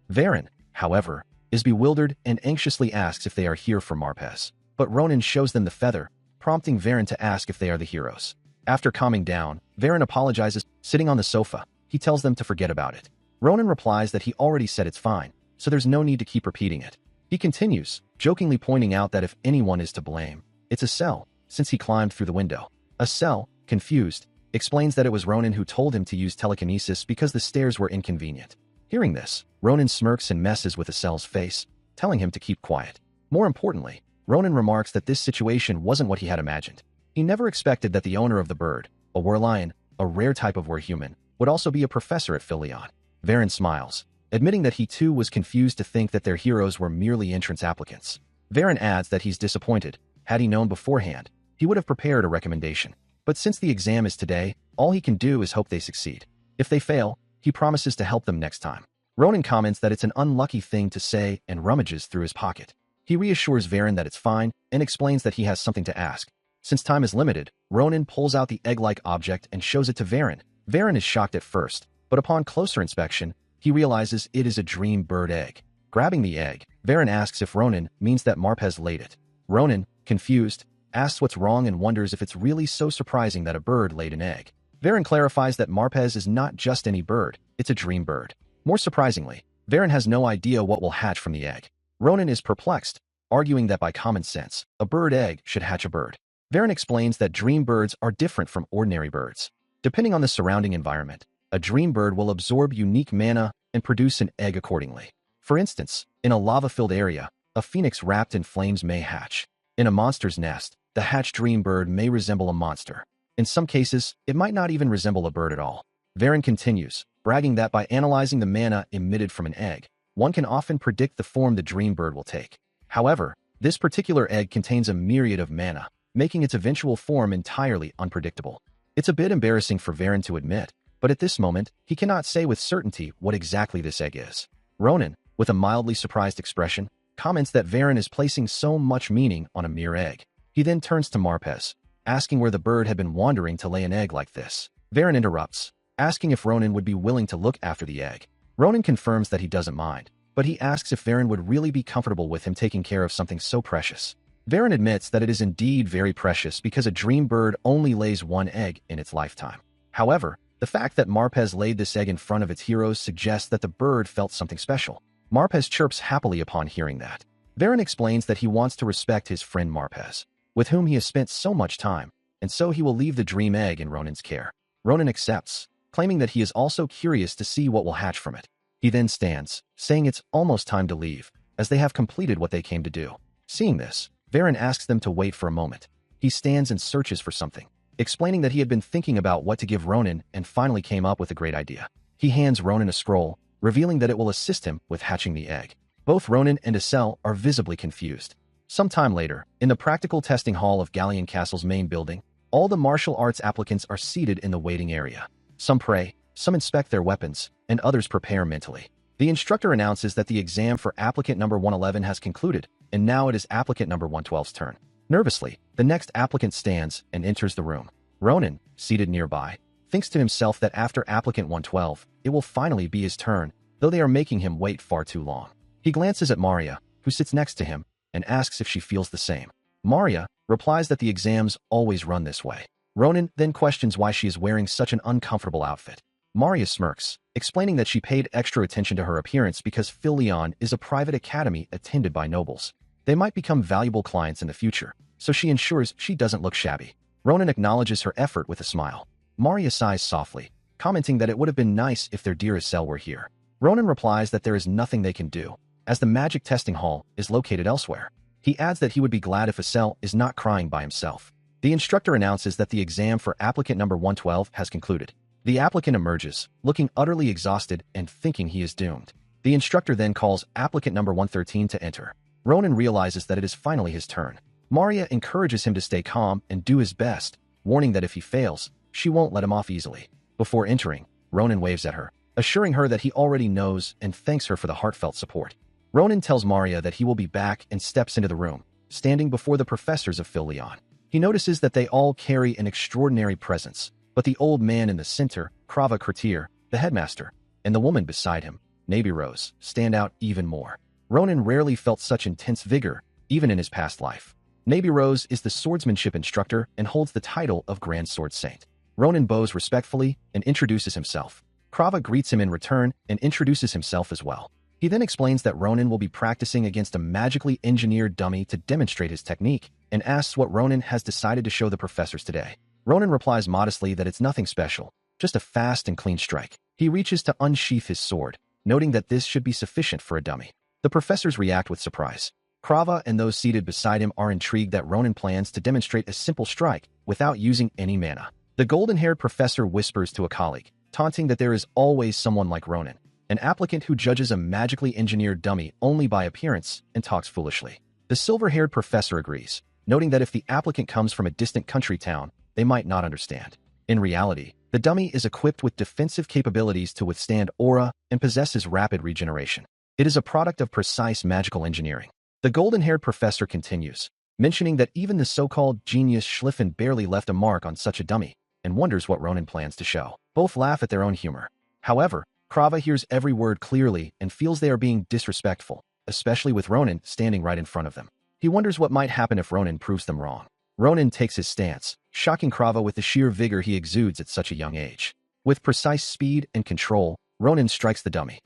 Varin, however, is bewildered and anxiously asks if they are here for Marpez. But Ronan shows them the feather, prompting Varin to ask if they are the heroes. After calming down, Varin apologizes. Sitting on the sofa, he tells them to forget about it. Ronan replies that he already said it's fine, so there's no need to keep repeating it. He continues, jokingly pointing out that if anyone is to blame, it's Asel, since he climbed through the window. Asel, confused, explains that it was Ronan who told him to use telekinesis because the stairs were inconvenient. Hearing this, Ronan smirks and messes with Asel's face, telling him to keep quiet. More importantly, Ronan remarks that this situation wasn't what he had imagined. He never expected that the owner of the bird, a warlion, a rare type of warhuman, would also be a professor at Phil-Leon. Varin smiles, admitting that he too was confused to think that their heroes were merely entrance applicants. Varin adds that he's disappointed. Had he known beforehand, he would have prepared a recommendation. But since the exam is today, all he can do is hope they succeed. If they fail, he promises to help them next time. Ronan comments that it's an unlucky thing to say and rummages through his pocket. He reassures Varin that it's fine and explains that he has something to ask. Since time is limited, Ronan pulls out the egg-like object and shows it to Varin. Varin is shocked at first, but upon closer inspection, he realizes it is a dream bird egg. Grabbing the egg, Varin asks if Ronan means that Marpez laid it. Ronan, confused, asks what's wrong and wonders if it's really so surprising that a bird laid an egg. Varin clarifies that Marpez is not just any bird, it's a dream bird. More surprisingly, Varin has no idea what will hatch from the egg. Ronan is perplexed, arguing that by common sense, a bird egg should hatch a bird. Varin explains that dream birds are different from ordinary birds. Depending on the surrounding environment, a dream bird will absorb unique mana and produce an egg accordingly. For instance, in a lava-filled area, a phoenix wrapped in flames may hatch. In a monster's nest, the hatched dream bird may resemble a monster. In some cases, it might not even resemble a bird at all. Varin continues, bragging that by analyzing the mana emitted from an egg, one can often predict the form the dream bird will take. However, this particular egg contains a myriad of mana, making its eventual form entirely unpredictable. It's a bit embarrassing for Varin to admit, but at this moment, he cannot say with certainty what exactly this egg is. Ronan, with a mildly surprised expression, comments that Varin is placing so much meaning on a mere egg. He then turns to Marpez, asking where the bird had been wandering to lay an egg like this. Varin interrupts, asking if Ronan would be willing to look after the egg. Ronan confirms that he doesn't mind, but he asks if Varin would really be comfortable with him taking care of something so precious. Varin admits that it is indeed very precious because a dream bird only lays one egg in its lifetime. However, the fact that Marpez laid this egg in front of its heroes suggests that the bird felt something special. Marpez chirps happily upon hearing that. Varin explains that he wants to respect his friend Marpez, with whom he has spent so much time, and so he will leave the dream egg in Ronan's care. Ronan accepts, claiming that he is also curious to see what will hatch from it. He then stands, saying it's almost time to leave, as they have completed what they came to do. Seeing this, Varin asks them to wait for a moment. He stands and searches for something, explaining that he had been thinking about what to give Ronan and finally came up with a great idea. He hands Ronan a scroll, revealing that it will assist him with hatching the egg. Both Ronan and Isel are visibly confused. Sometime later, in the practical testing hall of Galleon Castle's main building, all the martial arts applicants are seated in the waiting area. Some pray, some inspect their weapons, and others prepare mentally. The instructor announces that the exam for applicant number 111 has concluded, and now it is applicant number 112's turn. Nervously, the next applicant stands and enters the room. Ronan, seated nearby, thinks to himself that after applicant 112, it will finally be his turn, though they are making him wait far too long. He glances at Maria, who sits next to him, and asks if she feels the same. Maria replies that the exams always run this way. Ronan then questions why she is wearing such an uncomfortable outfit. Maria smirks, explaining that she paid extra attention to her appearance because Philion is a private academy attended by nobles. They might become valuable clients in the future, so she ensures she doesn't look shabby. Ronan acknowledges her effort with a smile. Maria sighs softly, commenting that it would have been nice if their dear Isel were here. Ronan replies that there is nothing they can do, as the magic testing hall is located elsewhere. He adds that he would be glad if Isel is not crying by himself. The instructor announces that the exam for applicant number 112 has concluded. The applicant emerges, looking utterly exhausted and thinking he is doomed. The instructor then calls applicant number 113 to enter. Ronan realizes that it is finally his turn. Maria encourages him to stay calm and do his best, warning that if he fails, she won't let him off easily. Before entering, Ronan waves at her, assuring her that he already knows and thanks her for the heartfelt support. Ronan tells Maria that he will be back and steps into the room, standing before the professors of Philion. He notices that they all carry an extraordinary presence, but the old man in the center, Krava Kurtir, the headmaster, and the woman beside him, Naby Rose, stand out even more. Ronan rarely felt such intense vigor, even in his past life. Naby Rose is the swordsmanship instructor and holds the title of Grand Sword Saint. Ronan bows respectfully and introduces himself. Krava greets him in return and introduces himself as well. He then explains that Ronan will be practicing against a magically engineered dummy to demonstrate his technique, and asks what Ronan has decided to show the professors today. Ronan replies modestly that it's nothing special, just a fast and clean strike. He reaches to unsheath his sword, noting that this should be sufficient for a dummy. The professors react with surprise. Krava and those seated beside him are intrigued that Ronan plans to demonstrate a simple strike without using any mana. The golden-haired professor whispers to a colleague, taunting that there is always someone like Ronan, an applicant who judges a magically engineered dummy only by appearance and talks foolishly. The silver-haired professor agrees, noting that if the applicant comes from a distant country town, they might not understand. In reality, the dummy is equipped with defensive capabilities to withstand aura and possesses rapid regeneration. It is a product of precise magical engineering. The golden-haired professor continues, mentioning that even the so-called genius Schliffen barely left a mark on such a dummy, and wonders what Ronan plans to show. Both laugh at their own humor. However, Krava hears every word clearly and feels they are being disrespectful, especially with Ronan standing right in front of them. He wonders what might happen if Ronan proves them wrong. Ronan takes his stance, shocking Krava with the sheer vigor he exudes at such a young age. With precise speed and control, Ronan strikes the dummy,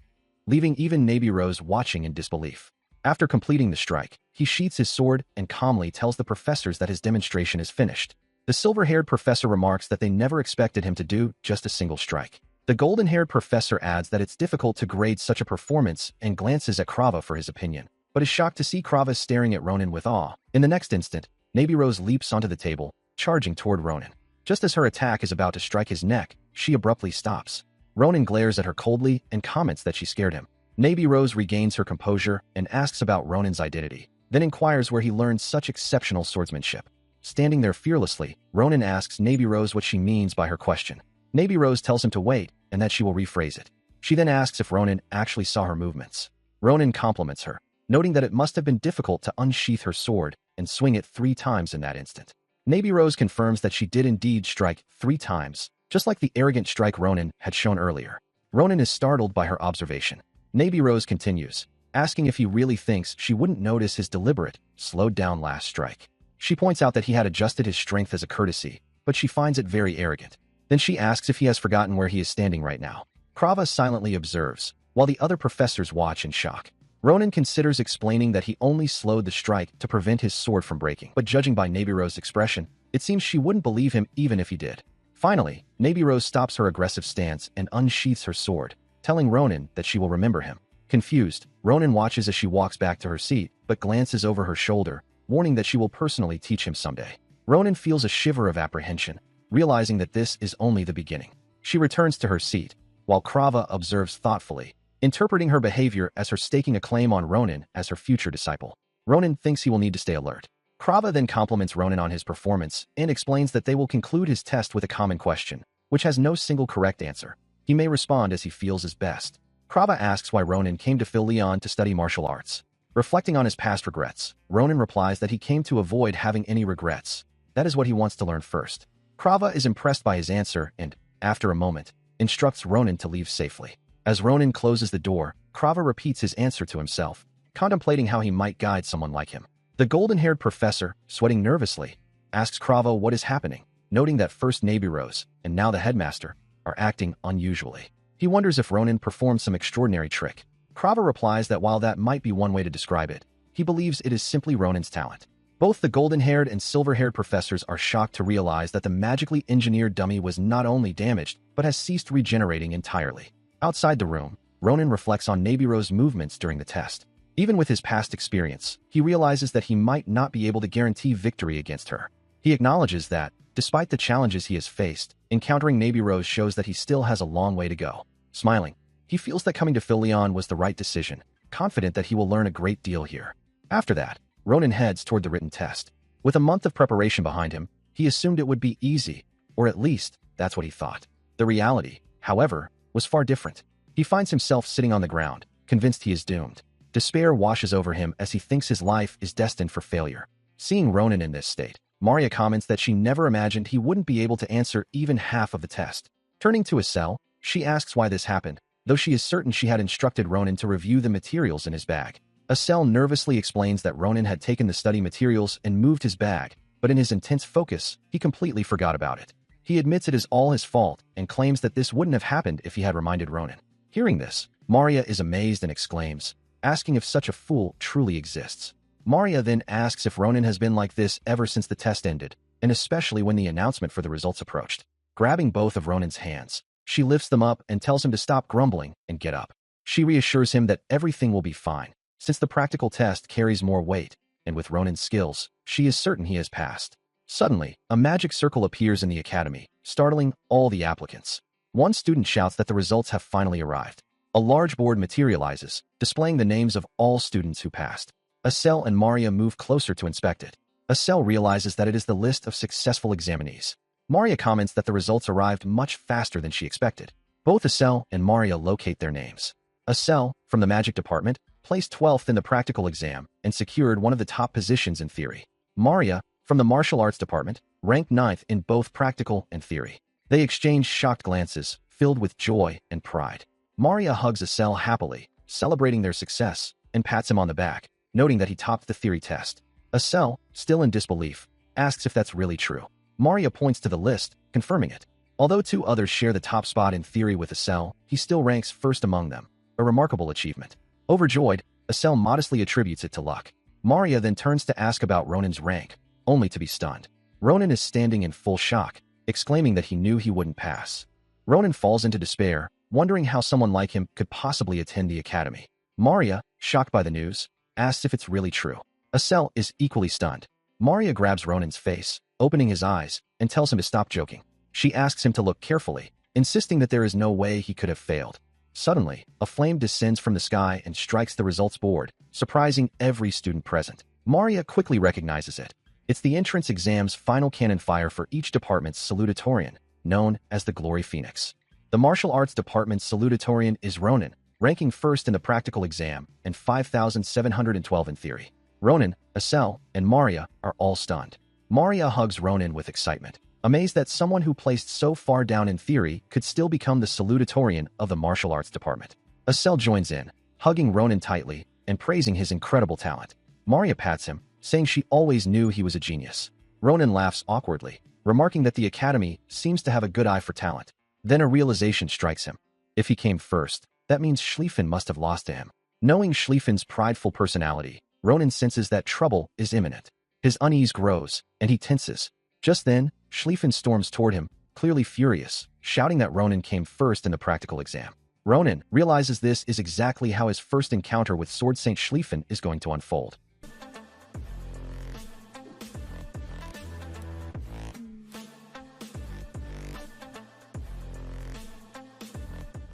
leaving even Naby Rose watching in disbelief. After completing the strike, he sheaths his sword and calmly tells the professors that his demonstration is finished. The silver-haired professor remarks that they never expected him to do just a single strike. The golden-haired professor adds that it's difficult to grade such a performance and glances at Krava for his opinion, but is shocked to see Krava staring at Ronan with awe. In the next instant, Naby Rose leaps onto the table, charging toward Ronan. Just as her attack is about to strike his neck, she abruptly stops. Ronan glares at her coldly and comments that she scared him. Naby Rose regains her composure and asks about Ronan's identity, then inquires where he learned such exceptional swordsmanship. Standing there fearlessly, Ronan asks Naby Rose what she means by her question. Naby Rose tells him to wait and that she will rephrase it. She then asks if Ronan actually saw her movements. Ronan compliments her, noting that it must have been difficult to unsheath her sword and swing it 3 times in that instant. Naby Rose confirms that she did indeed strike 3 times, just like the arrogant strike Ronan had shown earlier. Ronan is startled by her observation. Naby Rose continues, asking if he really thinks she wouldn't notice his deliberate, slowed-down last strike. She points out that he had adjusted his strength as a courtesy, but she finds it very arrogant. Then she asks if he has forgotten where he is standing right now. Krava silently observes, while the other professors watch in shock. Ronan considers explaining that he only slowed the strike to prevent his sword from breaking, but judging by Naby Rose's expression, it seems she wouldn't believe him even if he did. Finally, Naby Rose stops her aggressive stance and unsheaths her sword, telling Ronan that she will remember him. Confused, Ronan watches as she walks back to her seat, but glances over her shoulder, warning that she will personally teach him someday. Ronan feels a shiver of apprehension, realizing that this is only the beginning. She returns to her seat, while Krava observes thoughtfully, interpreting her behavior as her staking a claim on Ronin as her future disciple. Ronin thinks he will need to stay alert. Krava then compliments Ronin on his performance and explains that they will conclude his test with a common question, which has no single correct answer. He may respond as he feels is best. Krava asks why Ronin came to Phil Leon to study martial arts. Reflecting on his past regrets, Ronin replies that he came to avoid having any regrets. That is what he wants to learn first. Krava is impressed by his answer and, after a moment, instructs Ronin to leave safely. As Ronin closes the door, Krava repeats his answer to himself, contemplating how he might guide someone like him. The golden-haired professor, sweating nervously, asks Krava what is happening, noting that first Nebiros, and now the headmaster, are acting unusually. He wonders if Ronin performed some extraordinary trick. Krava replies that while that might be one way to describe it, he believes it is simply Ronin's talent. Both the golden-haired and silver-haired professors are shocked to realize that the magically engineered dummy was not only damaged, but has ceased regenerating entirely. Outside the room, Ronin reflects on Nebiro's movements during the test. Even with his past experience, he realizes that he might not be able to guarantee victory against her. He acknowledges that, despite the challenges he has faced, encountering Nebiro shows that he still has a long way to go. Smiling, he feels that coming to Phil Leon was the right decision, confident that he will learn a great deal here. After that, Ronin heads toward the written test. With a month of preparation behind him, he assumed it would be easy, or at least, that's what he thought. The reality, however, was far different. He finds himself sitting on the ground, convinced he is doomed. Despair washes over him as he thinks his life is destined for failure. Seeing Ronin in this state, Maria comments that she never imagined he wouldn't be able to answer even half of the test. Turning to Estelle, she asks why this happened, though she is certain she had instructed Ronin to review the materials in his bag. Estelle nervously explains that Ronin had taken the study materials and moved his bag, but in his intense focus, he completely forgot about it. He admits it is all his fault and claims that this wouldn't have happened if he had reminded Ronin. Hearing this, Maria is amazed and exclaims, asking if such a fool truly exists. Maria then asks if Ronin has been like this ever since the test ended, and especially when the announcement for the results approached. Grabbing both of Ronin's hands, she lifts them up and tells him to stop grumbling and get up. She reassures him that everything will be fine, since the practical test carries more weight, and with Ronin's skills, she is certain he has passed. Suddenly, a magic circle appears in the academy, startling all the applicants. One student shouts that the results have finally arrived. A large board materializes, displaying the names of all students who passed. Estelle and Maria move closer to inspect it. Estelle realizes that it is the list of successful examinees. Maria comments that the results arrived much faster than she expected. Both Estelle and Maria locate their names. Estelle, from the magic department, placed 12th in the practical exam and secured one of the top positions in theory. Maria, from the martial arts department, ranked 9th in both practical and theory. They exchange shocked glances, filled with joy and pride. Maria hugs Estelle happily, celebrating their success, and pats him on the back, noting that he topped the theory test. Estelle, still in disbelief, asks if that's really true. Maria points to the list, confirming it. Although two others share the top spot in theory with Estelle, he still ranks first among them, a remarkable achievement. Overjoyed, Estelle modestly attributes it to luck. Maria then turns to ask about Ronin's rank, only to be stunned. Ronin is standing in full shock, exclaiming that he knew he wouldn't pass. Ronin falls into despair, wondering how someone like him could possibly attend the academy. Maria, shocked by the news, asks if it's really true. Estelle is equally stunned. Maria grabs Ronin's face, opening his eyes, and tells him to stop joking. She asks him to look carefully, insisting that there is no way he could have failed. Suddenly, a flame descends from the sky and strikes the results board, surprising every student present. Maria quickly recognizes it. It's the entrance exam's final cannon fire for each department's salutatorian, known as the Glory Phoenix. The martial arts department's salutatorian is Ronin, ranking first in the practical exam and 5,712 in theory. Ronin, Estelle, and Maria are all stunned. Maria hugs Ronin with excitement, amazed that someone who placed so far down in theory could still become the salutatorian of the martial arts department. Estelle joins in, hugging Ronin tightly and praising his incredible talent. Maria pats him, saying she always knew he was a genius. Ronin laughs awkwardly, remarking that the academy seems to have a good eye for talent. Then a realization strikes him. If he came first, that means Schlieffen must have lost to him. Knowing Schlieffen's prideful personality, Ronin senses that trouble is imminent. His unease grows, and he tenses. Just then, Schlieffen storms toward him, clearly furious, shouting that Ronin came first in the practical exam. Ronin realizes this is exactly how his first encounter with Sword Saint Schlieffen is going to unfold.